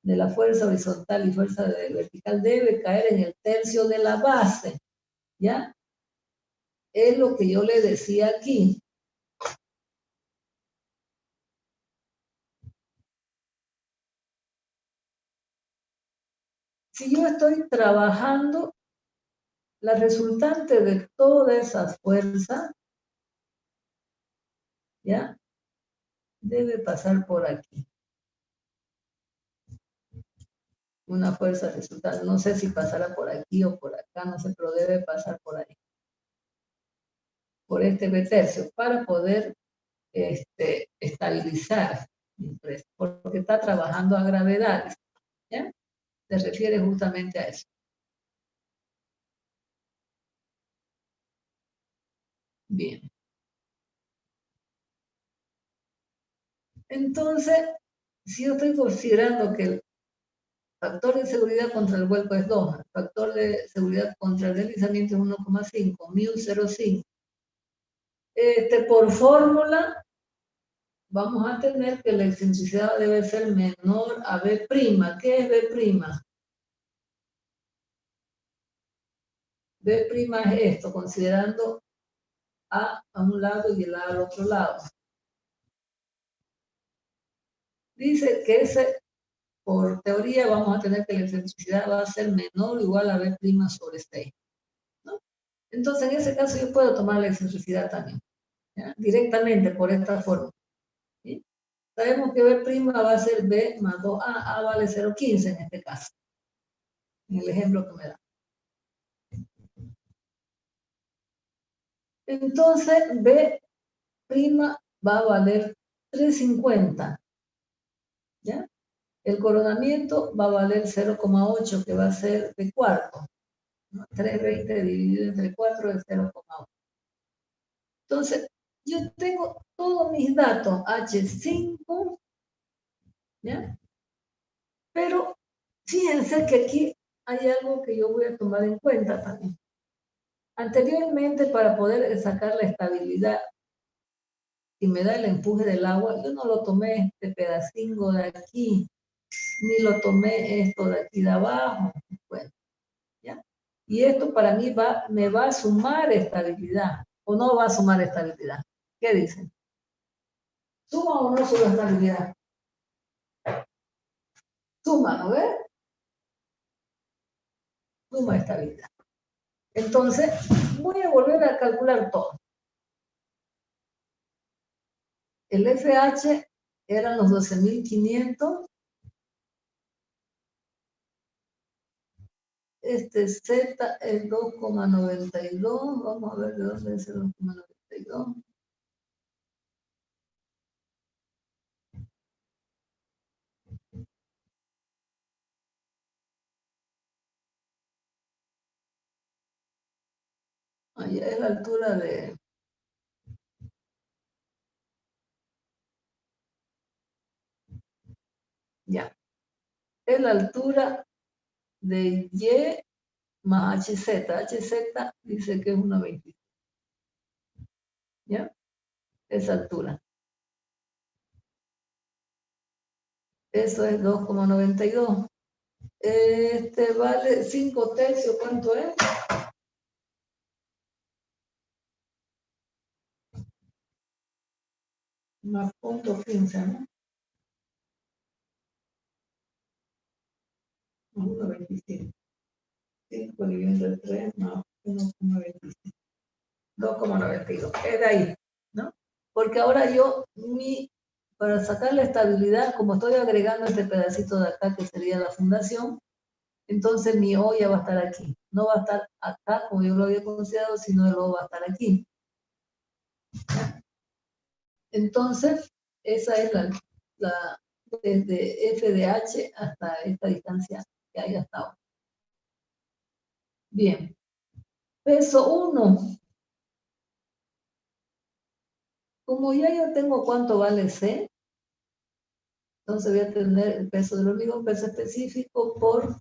de la fuerza horizontal y fuerza vertical debe caer en el tercio de la base, ¿ya? Es lo que yo le decía aquí. Si yo estoy trabajando, la resultante de toda esa fuerza, ¿ya? Debe pasar por aquí. Una fuerza resultante. No sé si pasará por aquí o por acá, no sé, pero debe pasar por ahí. Por este B tercio, para poder estabilizar mi presa, porque está trabajando a gravedades. ¿Ya? Se refiere justamente a eso. Bien. Entonces, si yo estoy considerando que el factor de seguridad contra el vuelco es 2, el factor de seguridad contra el deslizamiento es 1,5, μ 0,5. Por fórmula, vamos a tener que la excentricidad debe ser menor a B'. ¿Qué es B'? B' es esto, considerando A un lado y el A al otro lado. Dice que por teoría vamos a tener que la excentricidad va a ser menor o igual a B' sobre 6. ¿No? Entonces, en ese caso yo puedo tomar la excentricidad también, ¿ya? Directamente por esta forma. ¿Sí? Sabemos que B' va a ser B más 2A, A vale 0,15 en este caso, en el ejemplo que me da. Entonces, B' va a valer 3,50, ¿ya? El coronamiento va a valer 0,8, que va a ser de cuarto, ¿no? 3,20 dividido entre 4 es 0,8. Entonces, yo tengo todos mis datos H5, ¿ya? Pero fíjense que aquí hay algo que yo voy a tomar en cuenta también. Anteriormente, para poder sacar la estabilidad y me da el empuje del agua, yo no lo tomé este pedacingo de aquí, ni lo tomé esto de aquí de abajo. Bueno, ¿ya? Y esto para mí me va a sumar estabilidad, o no va a sumar estabilidad. ¿Qué dicen? ¿Suma o no suma estabilidad? Suma, ¿no ves? Suma estabilidad. Entonces, voy a volver a calcular todo. El FH eran los 12.500. Este Z es 2,92. Vamos a ver de dónde es el 2,92. Allá es la altura de... Ya. Es la altura de Y más HZ. HZ dice que es 1,25. ¿Ya? Esa altura. Eso es 2,92. Este vale 5 tercios. ¿Cuánto es? Más 0,15, ¿no? 1,25. 5 dividido entre 3 más 1,25. 2,92. Es de ahí, ¿no? Porque ahora yo, para sacar la estabilidad, como estoy agregando este pedacito de acá, que sería la fundación, entonces mi O ya va a estar aquí. No va a estar acá, como yo lo había considerado, sino el O va a estar aquí. Entonces, esa es desde F de H hasta esta distancia que hay hasta ahora. Bien. Peso 1. Como ya yo tengo cuánto vale C, entonces voy a tener el peso del hormigón, peso específico por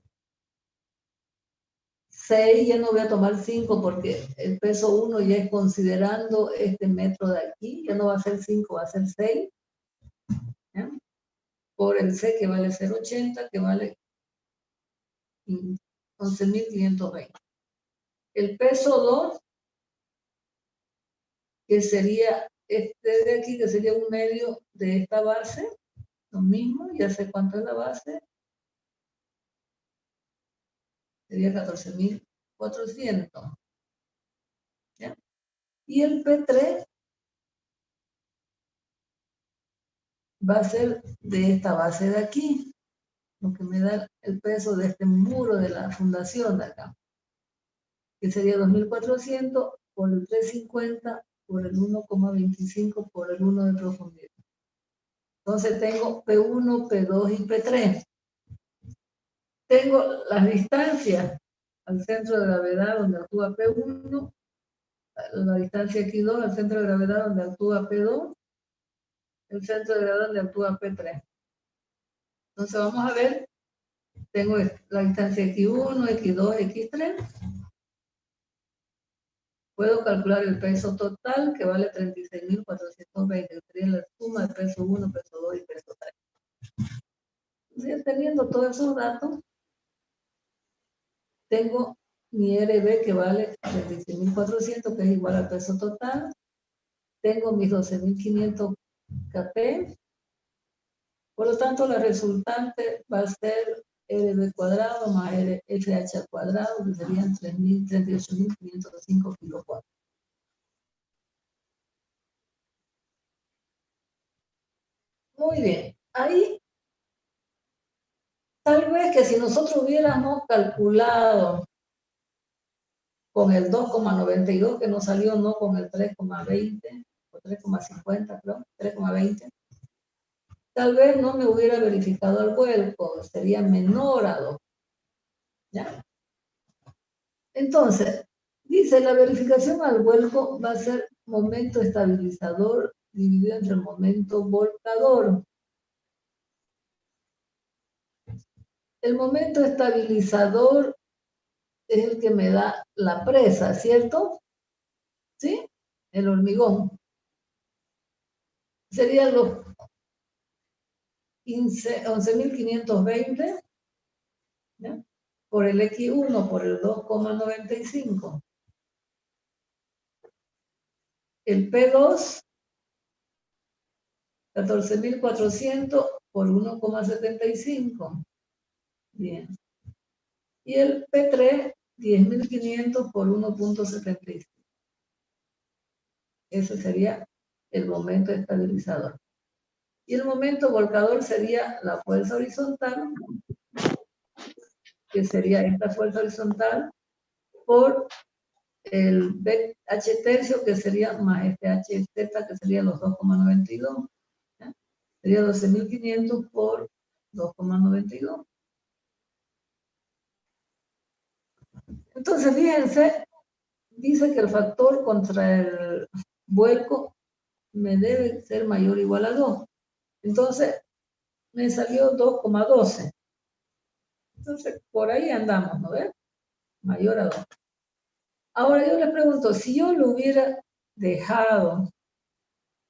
6, ya no voy a tomar 5 porque el peso 1 ya es considerando este metro de aquí, ya no va a ser 5, va a ser 6. ¿Ya? Por el C que vale 0,80, que vale 11.520. El peso 2, que sería este de aquí, que sería un medio de esta base, lo mismo, ya sé cuánto es la base, sería 14.400. ¿Ya? Y el P3 va a ser de esta base de aquí, lo que me da el peso de este muro de la fundación de acá, que sería 2.400 por el 350 por el 1,25 por el 1 de profundidad. Entonces tengo P1, P2 y P3. Tengo las distancias al centro de gravedad donde actúa P1, la distancia aquí 2 al centro de gravedad donde actúa P2, el centro de gravedad donde actúa P3. Entonces vamos a ver, tengo la distancia X1, X2, X3. Puedo calcular el peso total, que vale 36.420, que sería la suma de peso 1, peso 2 y peso 3. Entonces, teniendo todos esos datos, tengo mi RB que vale 36.400, que es igual al peso total, tengo mis 12.500 kP. Por lo tanto, la resultante va a ser RB cuadrado más FH al cuadrado, que serían 38.505 kilovatios. Muy bien. Ahí, tal vez que si nosotros hubiéramos calculado con el 2,92 que nos salió, no con el 3,20 o 3,50, creo, 3,20, tal vez no me hubiera verificado el vuelco, sería menor a 2. ¿Ya? Entonces, dice, la verificación al vuelco va a ser momento estabilizador dividido entre el momento volcador. El momento estabilizador es el que me da la presa, ¿cierto? ¿Sí? El hormigón. Serían los 11.520, ¿ya? Por el X1 por el 2,95. El P2, 14.400 por 1,75. Bien. Y el P3, 10.500 por 1,75. Ese sería el momento estabilizador. Y el momento volcador sería la fuerza horizontal, que sería esta fuerza horizontal, por el H tercio, que sería más este HZ, que sería los 2,92. ¿Ya? Sería 12.500 por 2,92. Entonces, fíjense, dice que el factor contra el vuelco me debe ser mayor o igual a 2. Entonces, me salió 2,12. Entonces, por ahí andamos, ¿no ves? Mayor a 2. Ahora yo les pregunto, si yo lo hubiera dejado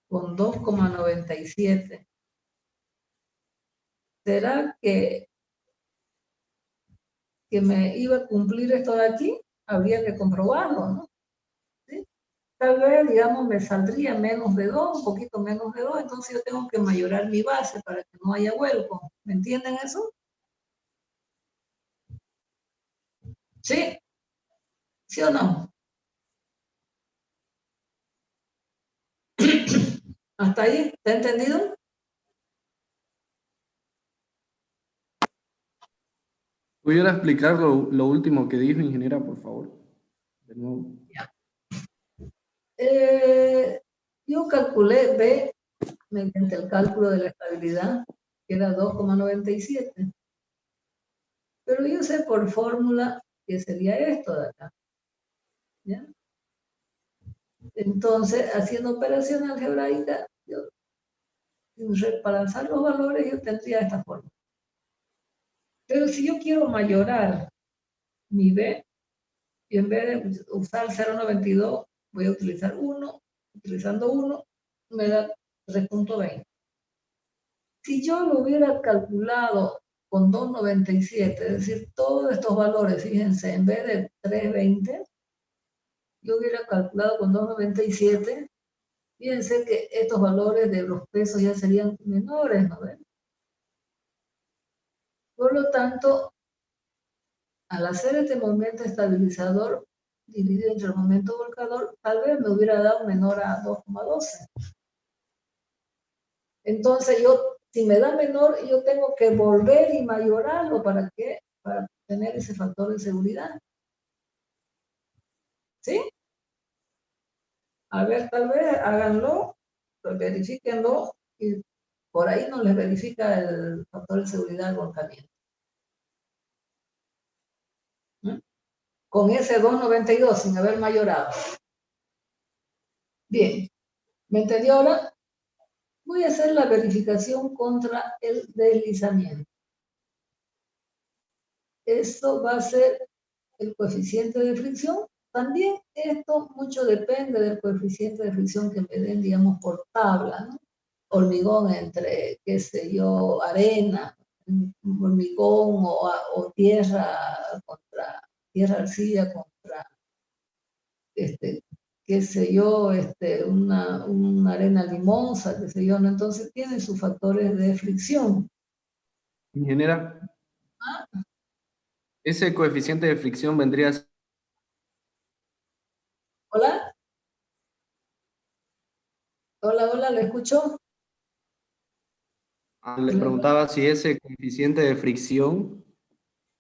con 2,97, ¿será que me iba a cumplir esto de aquí? Habría que comprobarlo, ¿no? ¿Sí? Tal vez, digamos, me saldría menos de 2, un poquito menos de 2, entonces yo tengo que mayorar mi base para que no haya vuelco. ¿Me entienden eso? ¿Sí? ¿Sí o no? ¿Hasta ahí? ¿Está entendido? ¿Pudiera explicar lo último que dijo, ingeniera, por favor? De nuevo. Yo calculé B mediante el cálculo de la estabilidad, que era 2,97. Pero yo sé por fórmula que sería esto de acá. ¿Ya? Entonces, haciendo operación algebraica, para alzar los valores, yo tendría esta forma. Pero si yo quiero mayorar mi B, y en vez de usar 0,92, voy a utilizar 1, utilizando 1, me da 3,20. Si yo lo hubiera calculado con 2,97, es decir, todos estos valores, fíjense, en vez de 3,20, yo hubiera calculado con 2,97, fíjense que estos valores de los pesos ya serían menores, ¿no ven? Por lo tanto, al hacer este momento estabilizador dividido entre el momento volcador, tal vez me hubiera dado menor a 2,12. Entonces si me da menor, yo tengo que volver y mayorarlo. ¿Para qué? Para tener ese factor de seguridad. ¿Sí? A ver, tal vez háganlo, verifíquenlo y por ahí no les verifica el factor de seguridad del volcamiento. Con ese 2,92 sin haber mayorado. Bien, ¿me entendió ahora? Voy a hacer la verificación contra el deslizamiento. Esto va a ser el coeficiente de fricción. También esto mucho depende del coeficiente de fricción que me den, digamos, por tabla, ¿no? Hormigón entre, qué sé yo, arena, hormigón o tierra contra tierra arcilla contra qué qué sé yo, una arena limosa, qué sé yo, ¿no? Entonces tiene sus factores de fricción. Ingeniera, ese coeficiente de fricción vendría a ser... ¿Hola? Hola, ¿le escucho? Le preguntaba si ese coeficiente de fricción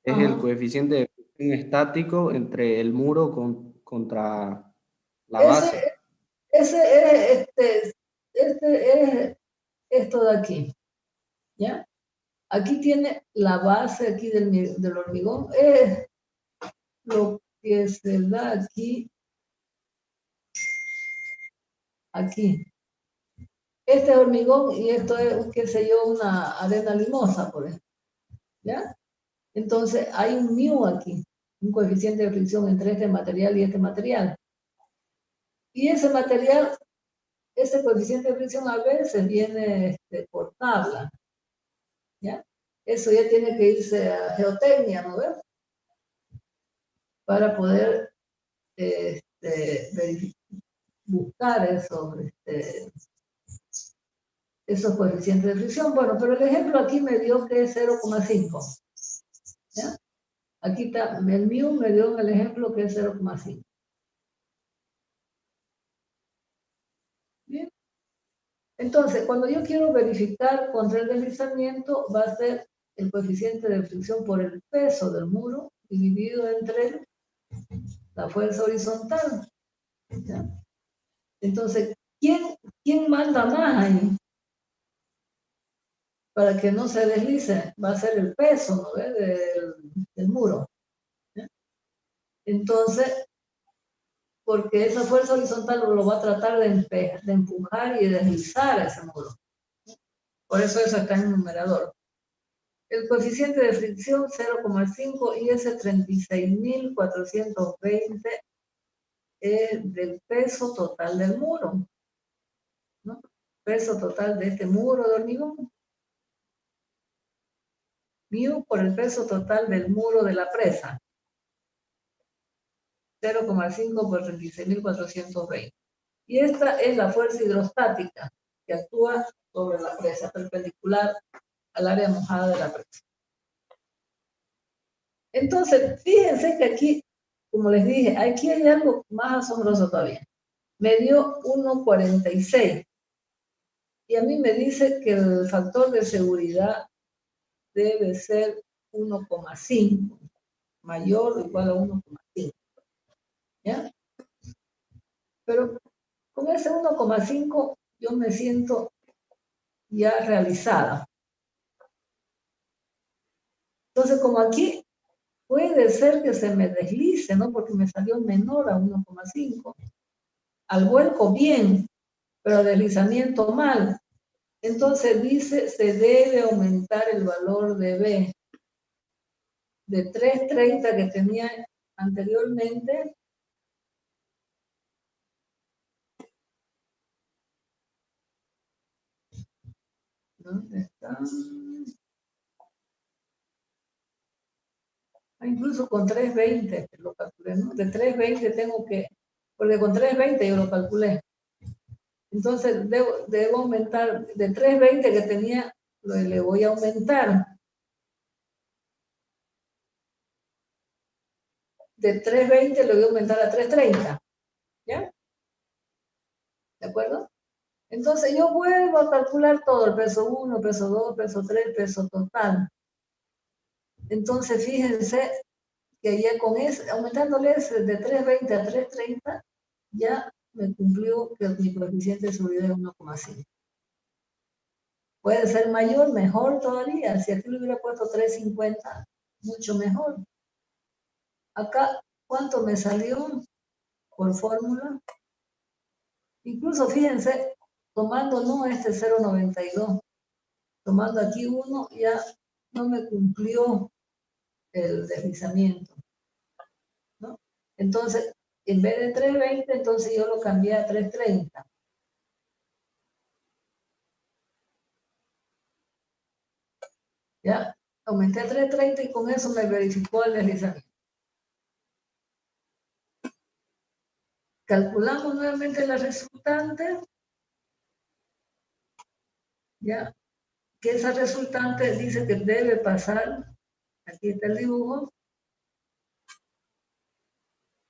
es el Ajá. coeficiente de fricción estático entre el muro contra la Ese, base. ese es, es esto de aquí, ¿ya? Aquí tiene la base aquí del hormigón, es lo que se da aquí. Este es hormigón y esto es, qué sé yo, una arena limosa, por ejemplo, ¿ya? Entonces hay un mu aquí, un coeficiente de fricción entre este material y este material. Y ese material, ese coeficiente de fricción a veces viene por tabla, ¿ya? Eso ya tiene que irse a geotecnia, ¿no ves? Para poder buscar esos coeficientes de fricción. Bueno, pero el ejemplo aquí me dio que es 0,5. ¿Ya? Aquí está, el mu me dio el ejemplo que es 0,5. Bien. Entonces, cuando yo quiero verificar contra el deslizamiento, va a ser el coeficiente de fricción por el peso del muro dividido entre la fuerza horizontal. ¿Ya? Entonces, ¿quién manda más ahí? Para que no se deslice, va a ser el peso, ¿no ves? Del muro. ¿Ya? Entonces, porque esa fuerza horizontal lo va a tratar de empujar y deslizar ese muro. Por eso está en el numerador. El coeficiente de fricción 0,5 y ese 36.420 es del peso total del muro, ¿no? Peso total de este muro de hormigón. Mu por el peso total del muro de la presa. 0,5 por 36.420. Y esta es la fuerza hidrostática que actúa sobre la presa, perpendicular al área mojada de la presa. Entonces, fíjense que aquí, como les dije, aquí hay algo más asombroso todavía. Me dio 1,46. Y a mí me dice que el factor de seguridad debe ser 1,5, mayor o igual a 1,5. ¿Ya? Pero con ese 1,5 yo me siento ya realizada. Entonces, como aquí puede ser que se me deslice, ¿no? Porque me salió menor a 1,5. Al vuelco bien, pero al deslizamiento mal. Entonces dice, se debe aumentar el valor de B de 330 que tenía anteriormente. ¿Dónde está? Incluso con 320 lo calculé, ¿no? De 320 tengo que, porque con 320 yo lo calculé. Entonces debo aumentar, de 320 que tenía, le voy a aumentar. De 320 le voy a aumentar a 330. ¿Ya? ¿De acuerdo? Entonces yo vuelvo a calcular todo, el peso 1, peso 2, peso 3, peso total. Entonces fíjense que ya con ese, aumentándole ese de 320 a 330, ya me cumplió que mi coeficiente de seguridad es 1,5. Puede ser mayor, mejor todavía. Si aquí le hubiera puesto 350, mucho mejor. Acá, ¿cuánto me salió por fórmula? Incluso fíjense, tomando no este 0,92, tomando aquí 1, ya no me cumplió el deslizamiento, ¿no? Entonces, en vez de 320, entonces yo lo cambié a 330. ¿Ya? Aumenté a 330 y con eso me verificó el deslizamiento. calculamos nuevamente la resultante, ya, que esa resultante dice que debe pasar, aquí está el dibujo,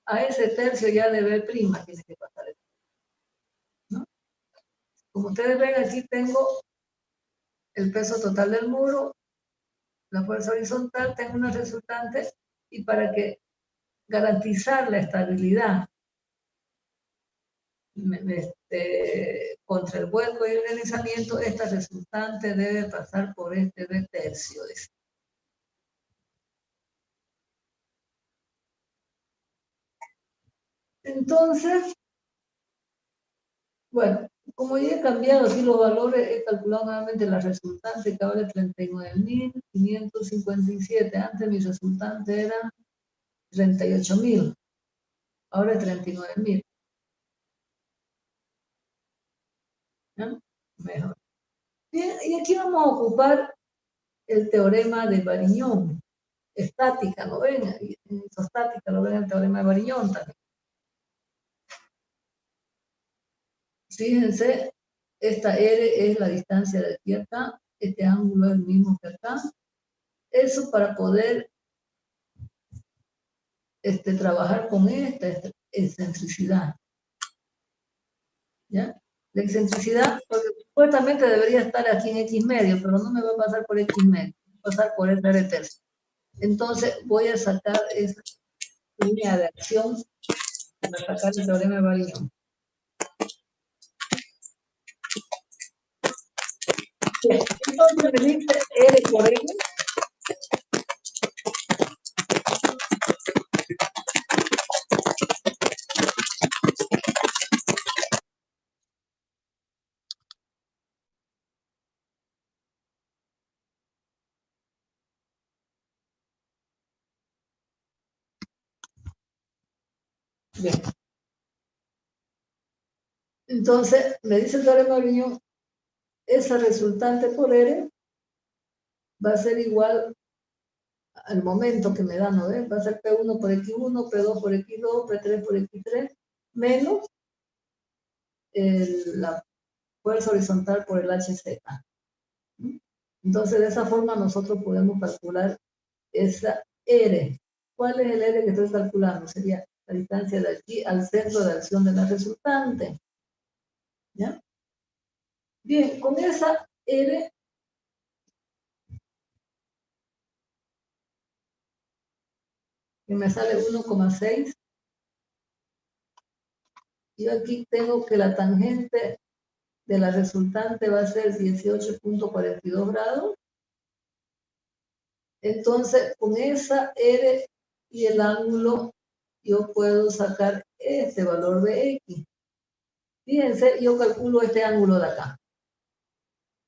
a ese tercio ya de B', tiene que pasar eso, ¿no? Como ustedes ven, aquí tengo el peso total del muro, la fuerza horizontal, tengo una resultante, y para que garantizar la estabilidad contra el vuelco y el deslizamiento, esta resultante debe pasar por este B tercio. Entonces, bueno, como ya he cambiado aquí los valores, he calculado nuevamente la resultante, que ahora es 39.557. Antes mi resultante era 38.000. Ahora es 39.000. ¿No? Mejor. Bien, y aquí vamos a ocupar el teorema de Varignon. Estática, ¿lo ven? En isostática, ¿lo ven? El teorema de Varignon también. Fíjense, esta R es la distancia de aquí a acá, este ángulo es el mismo que acá. Eso para poder trabajar con esta excentricidad. ¿Ya? La excentricidad, porque supuestamente debería estar aquí en X medio, pero no me va a pasar por X medio, va a pasar por esta R tercio. Entonces voy a sacar esa línea de acción para sacar el teorema de Varignon. Bien, entonces me dice R por N. Bien. Entonces, me dice el teorema de Varignon, esa resultante por R va a ser igual al momento que me da, ¿no ves? Va a ser P1 por X1, P2 por X2, P3 por X3, menos la fuerza horizontal por el HZ. Entonces, de esa forma nosotros podemos calcular esa R. ¿Cuál es el R que estoy calculando? Sería la distancia de aquí al centro de acción de la resultante. ¿Ya? Bien, con esa R, que me sale 1,6, yo aquí tengo que la tangente de la resultante va a ser 18.42 grados. Entonces, con esa R y el ángulo, yo puedo sacar este valor de X. Fíjense, yo calculo este ángulo de acá.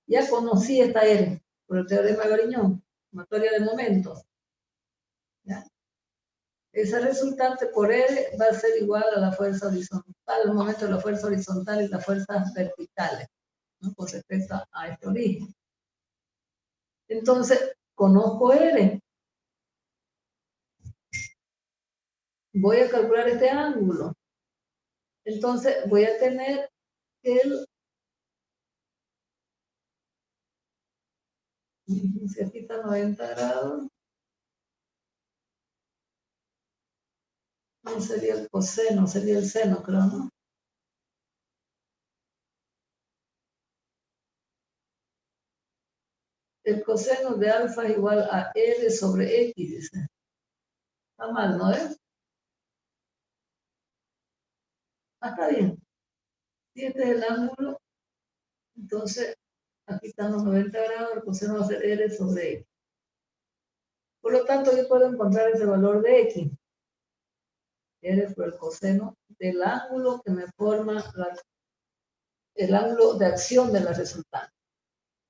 Ya conocí esta R por el teorema de Varignon, sumatoria de momentos. ¿Ya? Esa resultante por R va a ser igual a la fuerza horizontal, el momento de la fuerza horizontal y las fuerzas verticales, ¿no? Con respecto a este origen. Entonces, conozco R. Voy a calcular este ángulo. Entonces, voy a tener el... Si aquí está 90 grados, no sería el coseno, sería el seno, creo, ¿no? El coseno de alfa es igual a R sobre X, dice. Está mal, ¿no es? Ah, está bien. Si este es el ángulo, entonces aquí están los 90 grados, el coseno va a ser R sobre X. Por lo tanto, yo puedo encontrar ese valor de X. R por el coseno del ángulo que me forma el ángulo de acción de la resultante.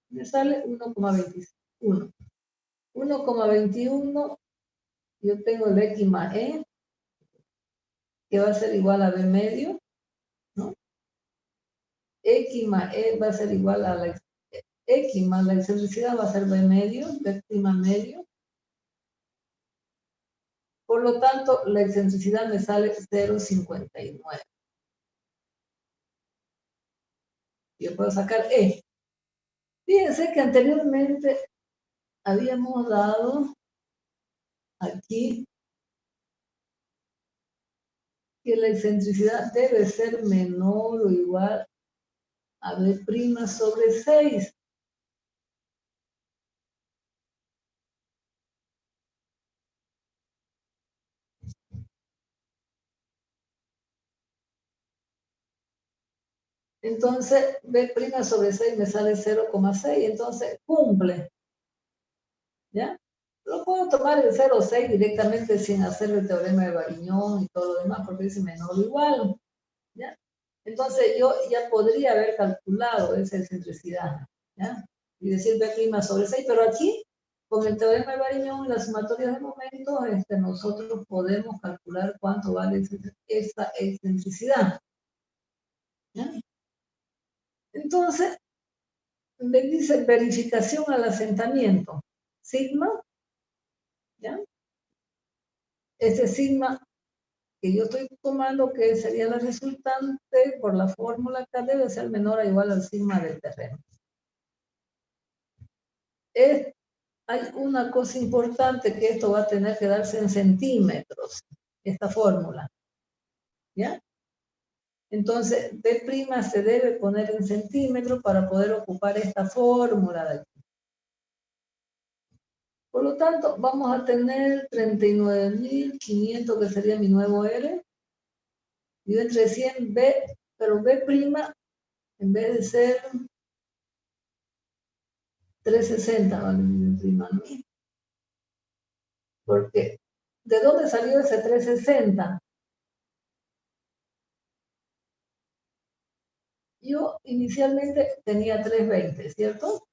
Me sale 1,21. 1,21, yo tengo el X más E, que va a ser igual a B medio, ¿no? X más E va a ser igual a la X más la excentricidad va a ser B medio, B' medio. Por lo tanto, la excentricidad me sale 0,59. Yo puedo sacar E. Fíjense que anteriormente habíamos dado aquí que la excentricidad debe ser menor o igual a B' sobre 6. Entonces, B' sobre 6 me sale 0,6, entonces cumple. ¿Ya? Lo puedo tomar el 0,6 directamente sin hacer el teorema de Variñón y todo lo demás, porque dice menor o igual. ¿Ya? Entonces, yo ya podría haber calculado esa excentricidad. ¿Ya? Y decir B' sobre 6, pero aquí, con el teorema de Variñón y las sumatorias de momentos, nosotros podemos calcular cuánto vale esa excentricidad. ¿Ya? Entonces, me dice verificación al asentamiento. Sigma, ¿ya? Este sigma que yo estoy tomando, que sería la resultante por la fórmula K, debe ser menor o igual al sigma del terreno. Hay una cosa importante, que esto va a tener que darse en centímetros, esta fórmula. ¿Ya? Entonces, B' se debe poner en centímetros para poder ocupar esta fórmula de aquí. Por lo tanto, vamos a tener 39.500, que sería mi nuevo R, y entre 100 B, pero B', en vez de ser 360, vale, mi B', ¿no? Porque, ¿de dónde salió ese 360? Yo inicialmente tenía 320, ¿cierto?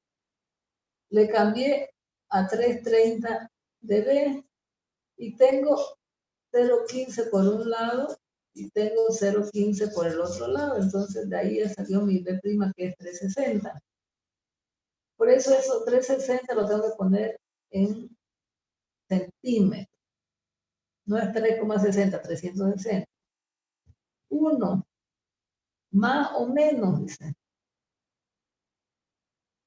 Le cambié a 330 de B y tengo 0,15 por un lado y tengo 0,15 por el otro lado. Entonces, de ahí ya salió mi B', que es 360. Por eso, esos 360 lo tengo que poner en centímetros. No es 3,60, 360. 1 más o menos, dice.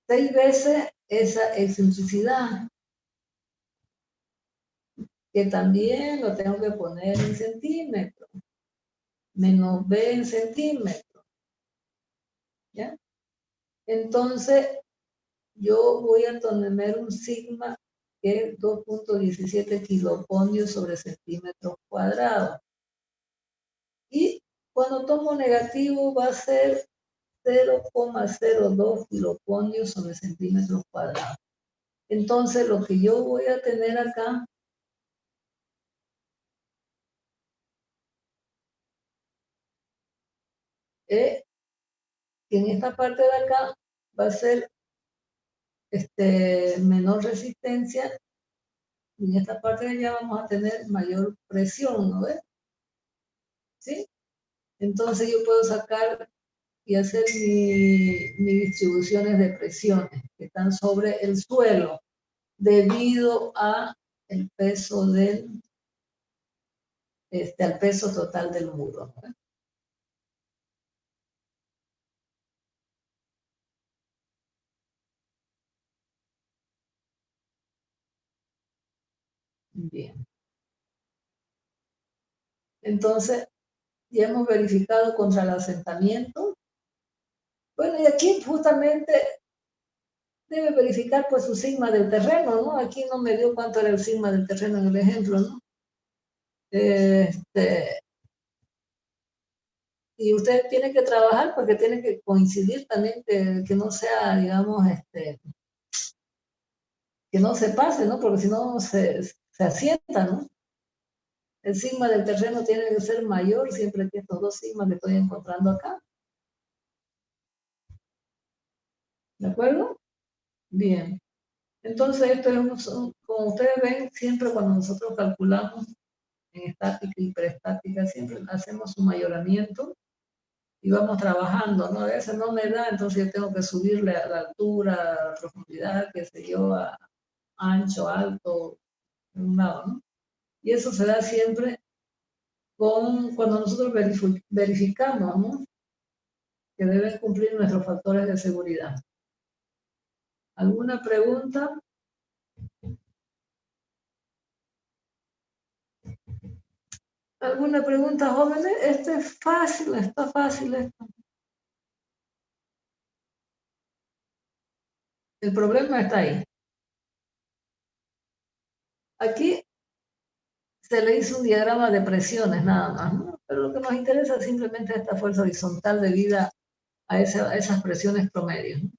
6 veces esa excentricidad, que también lo tengo que poner en centímetros. Menos B en centímetros. ¿Ya? Entonces, yo voy a tener un sigma que es 2.17 kiloponios sobre centímetros cuadrados. Y cuando tomo negativo va a ser 0,02 kiloponios sobre centímetros cuadrados. Entonces, lo que yo voy a tener acá es que en esta parte de acá va a ser menor resistencia, y en esta parte de allá vamos a tener mayor presión, ¿no ves? ¿Sí? Entonces yo puedo sacar y hacer mis distribuciones de presiones que están sobre el suelo debido a el peso al peso total del muro, ¿no? Bien. Entonces, ya hemos verificado contra el asentamiento. Bueno, y aquí justamente debe verificar pues su sigma del terreno, ¿no? Aquí no me dio cuánto era el sigma del terreno en el ejemplo, ¿no? Y usted tiene que trabajar porque tiene que coincidir también que no sea, digamos, que no se pase, ¿no? Porque si no se asienta, ¿no? El sigma del terreno tiene que ser mayor siempre que estos dos sigmas que estoy encontrando acá. ¿De acuerdo? Bien. Entonces, esto es, como ustedes ven, siempre cuando nosotros calculamos en estática y preestática, siempre hacemos un mayoramiento y vamos trabajando, ¿no? A veces no me da, entonces yo tengo que subirle a la altura, a la profundidad, qué sé yo, a ancho, alto, en un lado, ¿no? Y eso se da siempre cuando nosotros verificamos, ¿no? que deben cumplir nuestros factores de seguridad. ¿Alguna pregunta? ¿Alguna pregunta, jóvenes? Este es fácil, está fácil esto. El problema está ahí. Aquí se le hizo un diagrama de presiones nada más, ¿no? Pero lo que nos interesa es simplemente esta fuerza horizontal debida a esas presiones promedio, ¿no?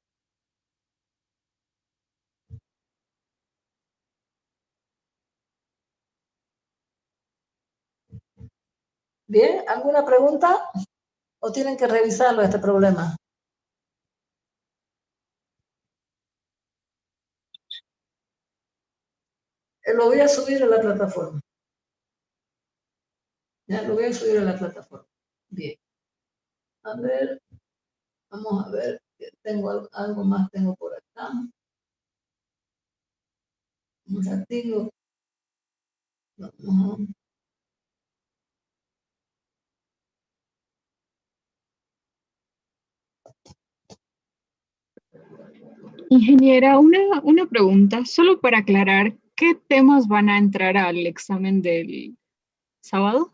Bien, ¿alguna pregunta? ¿O tienen que revisarlo este problema? Lo voy a subir a la plataforma. Ya, lo voy a subir a la plataforma. Bien. A ver, vamos a ver, tengo algo más, tengo por acá. Un ratito. Vamos a... Ingeniera, una pregunta, solo para aclarar, ¿qué temas van a entrar al examen del sábado?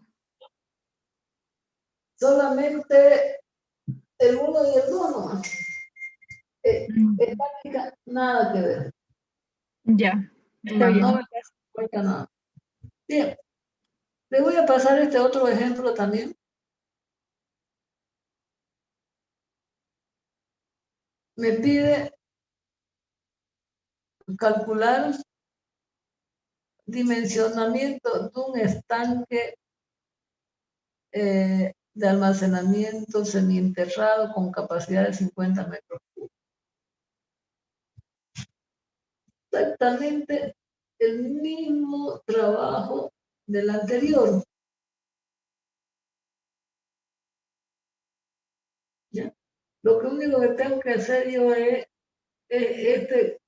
Solamente el 1 y el 2 nomás. Estática, nada que ver. Ya, está bien. No me cuenta nada. Bien. Le voy a pasar este otro ejemplo también. Me pide calcular dimensionamiento de un estanque de almacenamiento semienterrado con capacidad de 50 metros cúbicos. Exactamente el mismo trabajo del anterior. ¿Ya? Lo que único que tengo que hacer yo es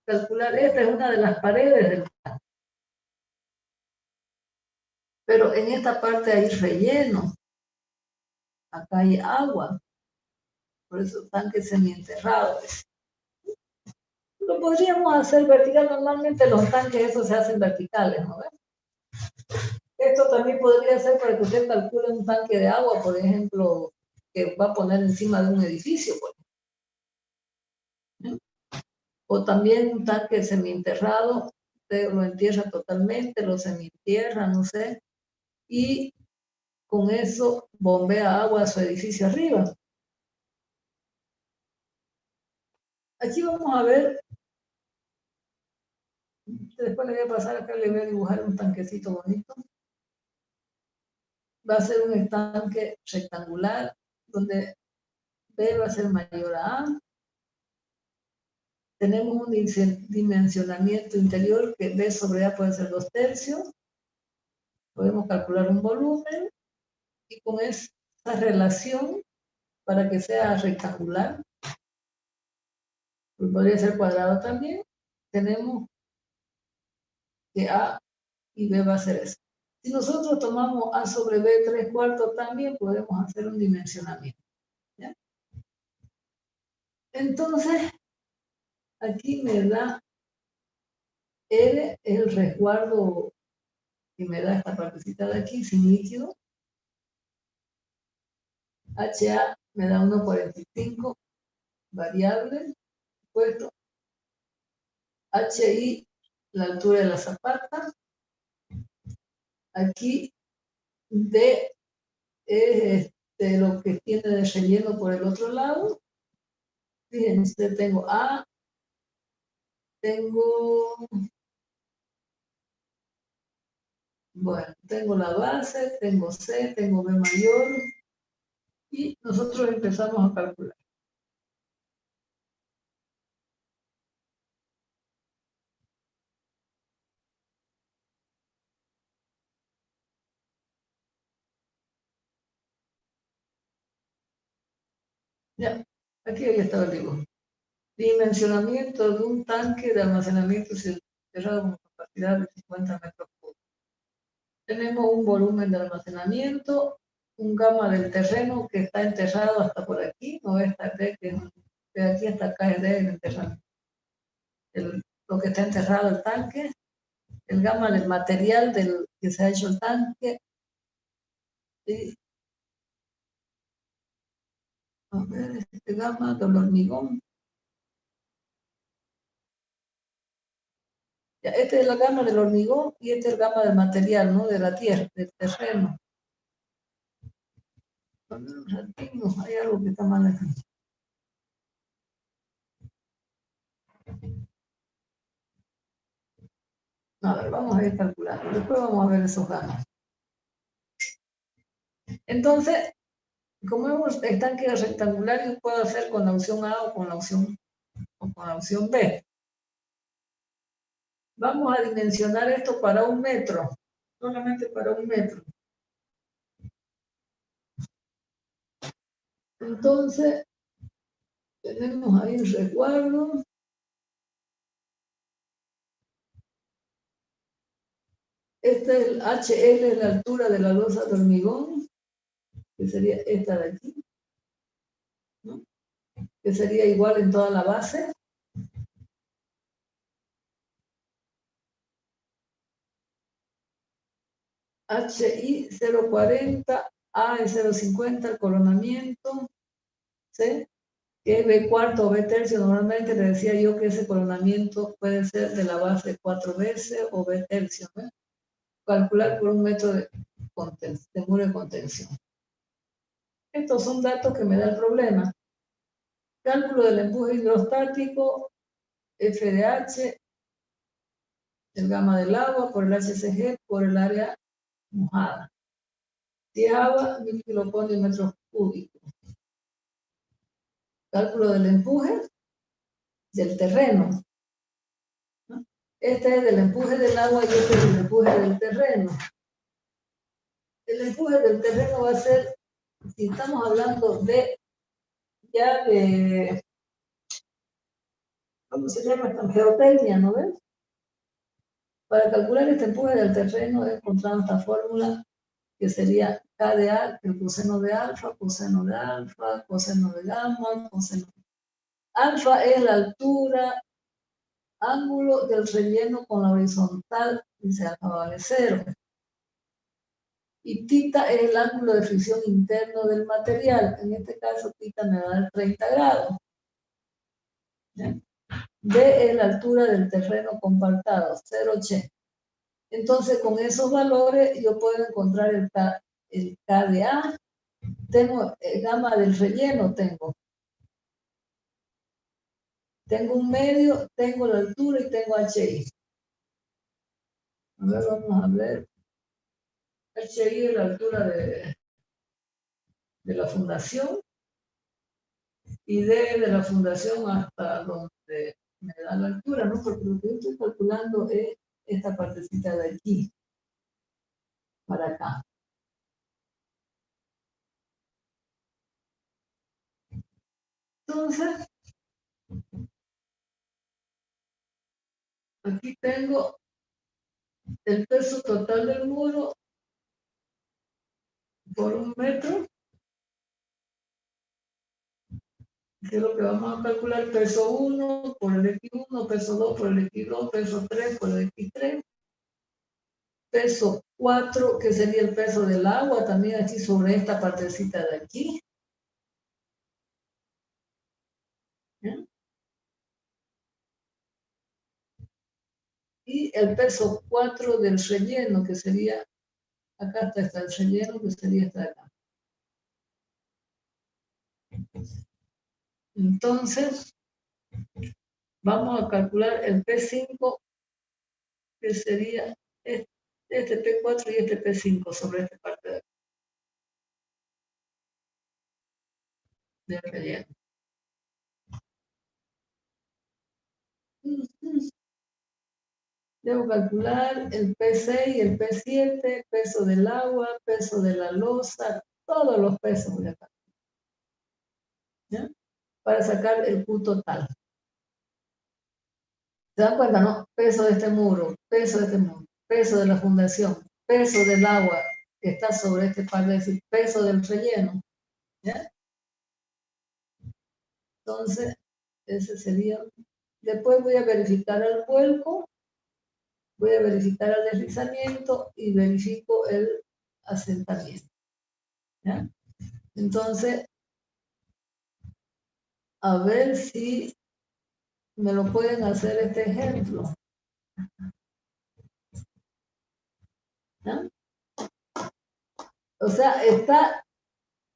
calcular, esta es una de las paredes del tanque. Pero en esta parte hay relleno. Acá hay agua. Por eso tanque semienterrado. Lo podríamos hacer vertical. Normalmente los tanques esos se hacen verticales, ¿no ves? Esto también podría ser para que usted calcule un tanque de agua, por ejemplo, que va a poner encima de un edificio. Por ejemplo. O también un tanque semienterrado, usted lo entierra totalmente, lo semientierra, no sé, y con eso bombea agua a su edificio arriba. Aquí vamos a ver, después le voy a pasar acá, le voy a dibujar un tanquecito bonito. Va a ser un estanque rectangular, donde B va a ser mayor a A. Tenemos un dimensionamiento interior que B sobre A puede ser 2/3. Podemos calcular un volumen y con esa relación, para que sea rectangular, pues podría ser cuadrado también, tenemos que A y B va a ser eso. Si nosotros tomamos A sobre B 3/4 también podemos hacer un dimensionamiento. ¿Ya? Entonces, aquí me da L, el resguardo que me da esta partecita de aquí, sin líquido. HA me da 1,45 variable, puesto. HI, la altura de la zapata. Aquí D es lo que tiene de relleno por el otro lado. Fíjense, tengo A, tengo la base, tengo C, tengo B mayor, y nosotros empezamos a calcular. Ya, aquí ya estaba el dibujo. Dimensionamiento de un tanque de almacenamiento cerrado con capacidad de 50 metros cúbicos. Tenemos un volumen de almacenamiento, un gamma del terreno que está enterrado hasta por aquí, no esta D que de aquí hasta acá es D enterrado. Lo que está enterrado el tanque, el gamma del material del que se ha hecho el tanque, y a ver, este gamma del hormigón. Ya, este es la gama del hormigón y este es el gama del material, ¿no? De la tierra, del terreno. A ver, un ratito, hay algo que está mal aquí. A ver, vamos a ir calculando. Después vamos a ver esos gamas. Entonces, como vemos el tanque rectangular, yo puedo hacer con la opción A o con la opción B. Vamos a dimensionar esto para 1 metro, solamente para 1 metro. Entonces, tenemos ahí el resguardo. Este es el HL, la altura de la losa de hormigón, que sería esta de aquí, ¿no? Que sería igual en toda la base. HI 040, A es 050, el coronamiento, ¿sí? Que es B cuarto o B tercio. Normalmente le decía yo que ese coronamiento puede ser de la base 4 veces o B tercio, ¿no? Calcular por 1 metro de muro de contención. Estos son datos que me da el problema. Cálculo del empuje hidrostático, FDH, el gamma del agua por el HCG por el área mojada. Si es agua, 1000 kiloponios metros cúbicos. Cálculo del empuje del terreno, ¿no? Este es del empuje del agua y este es del empuje del terreno. El empuje del terreno va a ser, si estamos hablando de, ya de, ¿cómo se llama esta? Geotecnia, ¿no ves? Para calcular este empuje del terreno he encontrado esta fórmula que sería K de A, el coseno de alfa, coseno de alfa, coseno de gamma, coseno. Alfa es la altura, ángulo del relleno con la horizontal, dice alfa vale 0. Y tita es el ángulo de fricción interno del material. En este caso, tita me va a dar 30 grados. ¿Ya? D es la altura del terreno compactado, 0,80. Entonces, con esos valores, yo puedo encontrar el K de A. Tengo el gamma del relleno, tengo un medio, tengo la altura y tengo HI. A ver, vamos a ver. HI es la altura de la fundación y D de la fundación hasta donde me da la altura, ¿no? Porque lo que yo estoy calculando es esta partecita de aquí, para acá. Entonces, aquí tengo el peso total del muro por 1 metro, que es lo que vamos a calcular, peso 1 por el X1, peso 2 por el X2, peso 3 por el X3, peso 4, que sería el peso del agua, también aquí sobre esta partecita de aquí. ¿Ya? Y el peso 4 del relleno, que sería, acá está el relleno, que sería esta de acá. Entonces, vamos a calcular el P5, que sería este P4 y este P5 sobre esta parte del relleno. Debo calcular el P6 y el P7, peso del agua, peso de la losa, todos los pesos voy a calcular, ¿ya? Para sacar el Q total. ¿Se dan cuenta, no? Peso de este muro, peso de este muro, peso de la fundación, peso del agua, que está sobre este par, es decir, peso del relleno. ¿Ya? Entonces, ese sería. Después voy a verificar el vuelco, voy a verificar el deslizamiento y verifico el asentamiento. ¿Ya? Entonces, a ver si me lo pueden hacer este ejemplo. ¿Ya? O sea, está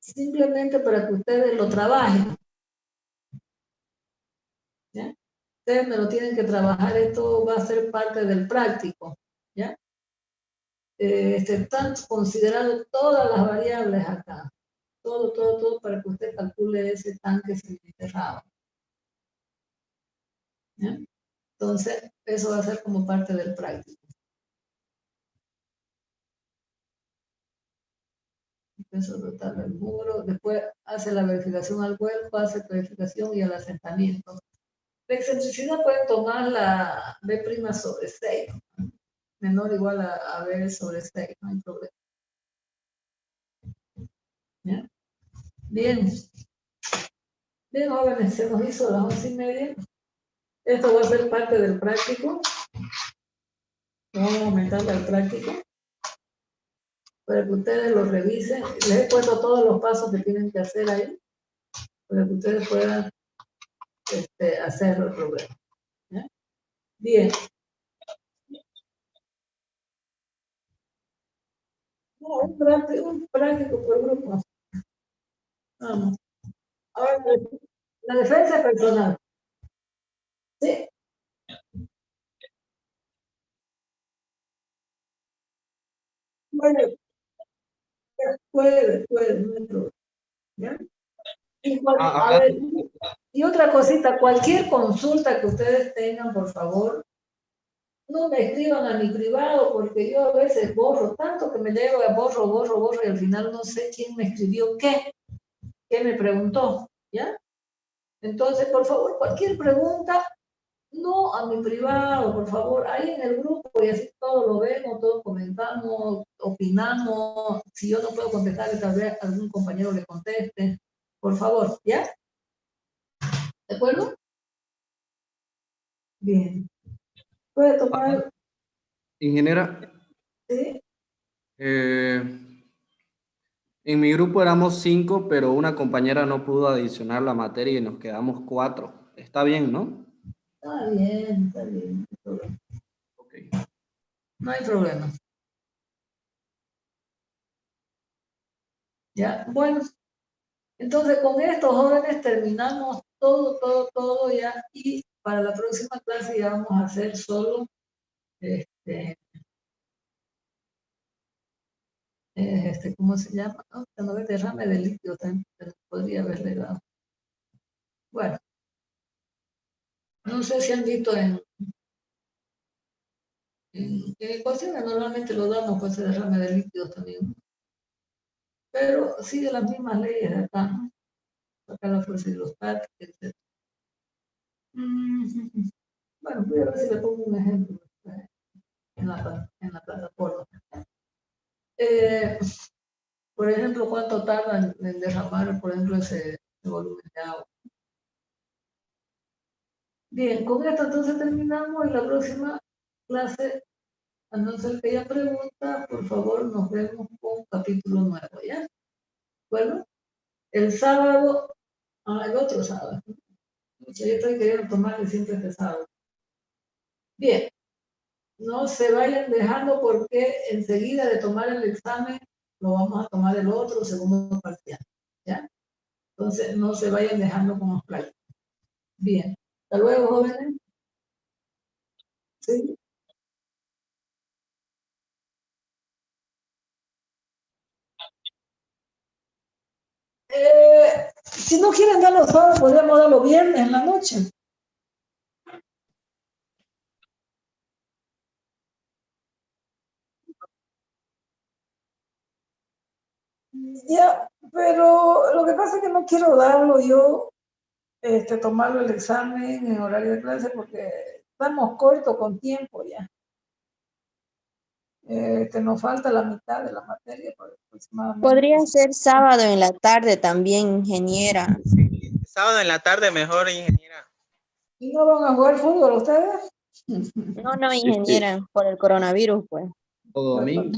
simplemente para que ustedes lo trabajen. ¿Ya? Ustedes me lo tienen que trabajar, esto va a ser parte del práctico. ¿Ya? Están considerando todas las variables acá. Todo para que usted calcule ese tanque semienterrado. ¿Ya? Entonces, eso va a ser como parte del práctico. Peso total del muro, después hace la verificación al vuelco, hace verificación y al asentamiento. La excentricidad pueden tomar la B' sobre 6, menor o igual a B sobre 6, no hay problema. ¿Ya? Bien. Bien, jóvenes, se nos hizo las 11:30. Esto va a ser parte del práctico. Vamos a aumentar al práctico para que ustedes lo revisen. Les he puesto todos los pasos que tienen que hacer ahí para que ustedes puedan hacerlo el problema. ¿Ya? Bien. No, un práctico por grupo. Vamos. Ahora, la defensa personal. ¿Sí? Puede, no hay problema. ¿Ya? A ver, y otra cosita, cualquier consulta que ustedes tengan, por favor, no me escriban a mi privado, porque yo a veces borro, tanto que me llevo a borro, y al final no sé quién me escribió qué me preguntó, ¿ya? Entonces, por favor, cualquier pregunta, no a mi privado, por favor, ahí en el grupo, y así todos lo vemos, todos comentamos, opinamos. Si yo no puedo contestar, tal vez algún compañero le conteste. Por favor, ¿ya? ¿De acuerdo? Bien. Puede tomar. Ingeniera, ¿Sí? en mi grupo éramos 5, pero una compañera no pudo adicionar la materia y nos quedamos 4. Está bien, ¿no? Está bien, no hay problema. Okay. No hay problema. ¿Ya? Bueno, entonces con esto, jóvenes, terminamos todo ya, y para la próxima clase ya vamos a hacer solo ¿cómo se llama? No ve derrame de líquido, también podría haberle dado. Bueno, no sé si han visto en ecuaciones, normalmente lo damos con ese derrame de líquido también, pero sigue las mismas leyes de acá, ¿no? Acá la fuerza hidrostática, etc. Bueno, voy a ver si le pongo un ejemplo en la plataforma. Por ejemplo, ¿cuánto tarda en derramar, por ejemplo, ese volumen de agua? Bien, con esto entonces terminamos, y la próxima clase, a no ser que haya preguntas, por favor, nos vemos con capítulo nuevo, ¿ya? Bueno, el sábado, el otro sábado. Yo estoy queriendo tomarle siempre este sábado. Bien, no se vayan dejando, porque enseguida de tomar el examen lo vamos a tomar el otro segundo parcial, ¿ya? Entonces no se vayan dejando con los prácticos. Bien, hasta luego, jóvenes. Sí. Si no quieren darlo sábado, podríamos darlo viernes en la noche. Ya, pero lo que pasa es que no quiero darlo yo, tomarlo el examen en horario de clase, porque estamos cortos con tiempo ya. Que nos falta la mitad de la materia aproximadamente. Podría ser sábado en la tarde también, ingeniera. Sábado en la tarde mejor, ingeniera. ¿Y no van a jugar fútbol ustedes? No, ingeniera, por el coronavirus, pues. O domingo.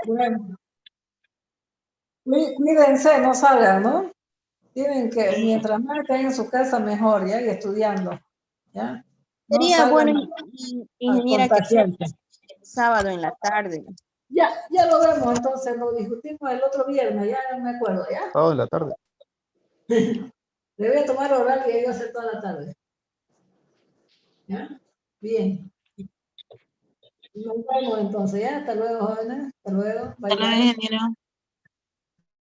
Bueno, cuídense, no salgan, ¿no? Tienen que, mientras más estén en su casa, mejor, ¿ya? Y estudiando, ¿ya? No Sería salgan bueno, a ingeniera, que sea contagiarse. el sábado en la tarde. Ya lo vemos, entonces lo discutimos el otro viernes, ya no me acuerdo, ¿ya? Sábado en la tarde. Le voy a tomar oral y yo hacer toda la tarde. ¿Ya? Bien. Nos vemos entonces, ¿ya? Hasta luego, jóvenes. Hasta luego. Bye, bye. ingeniero.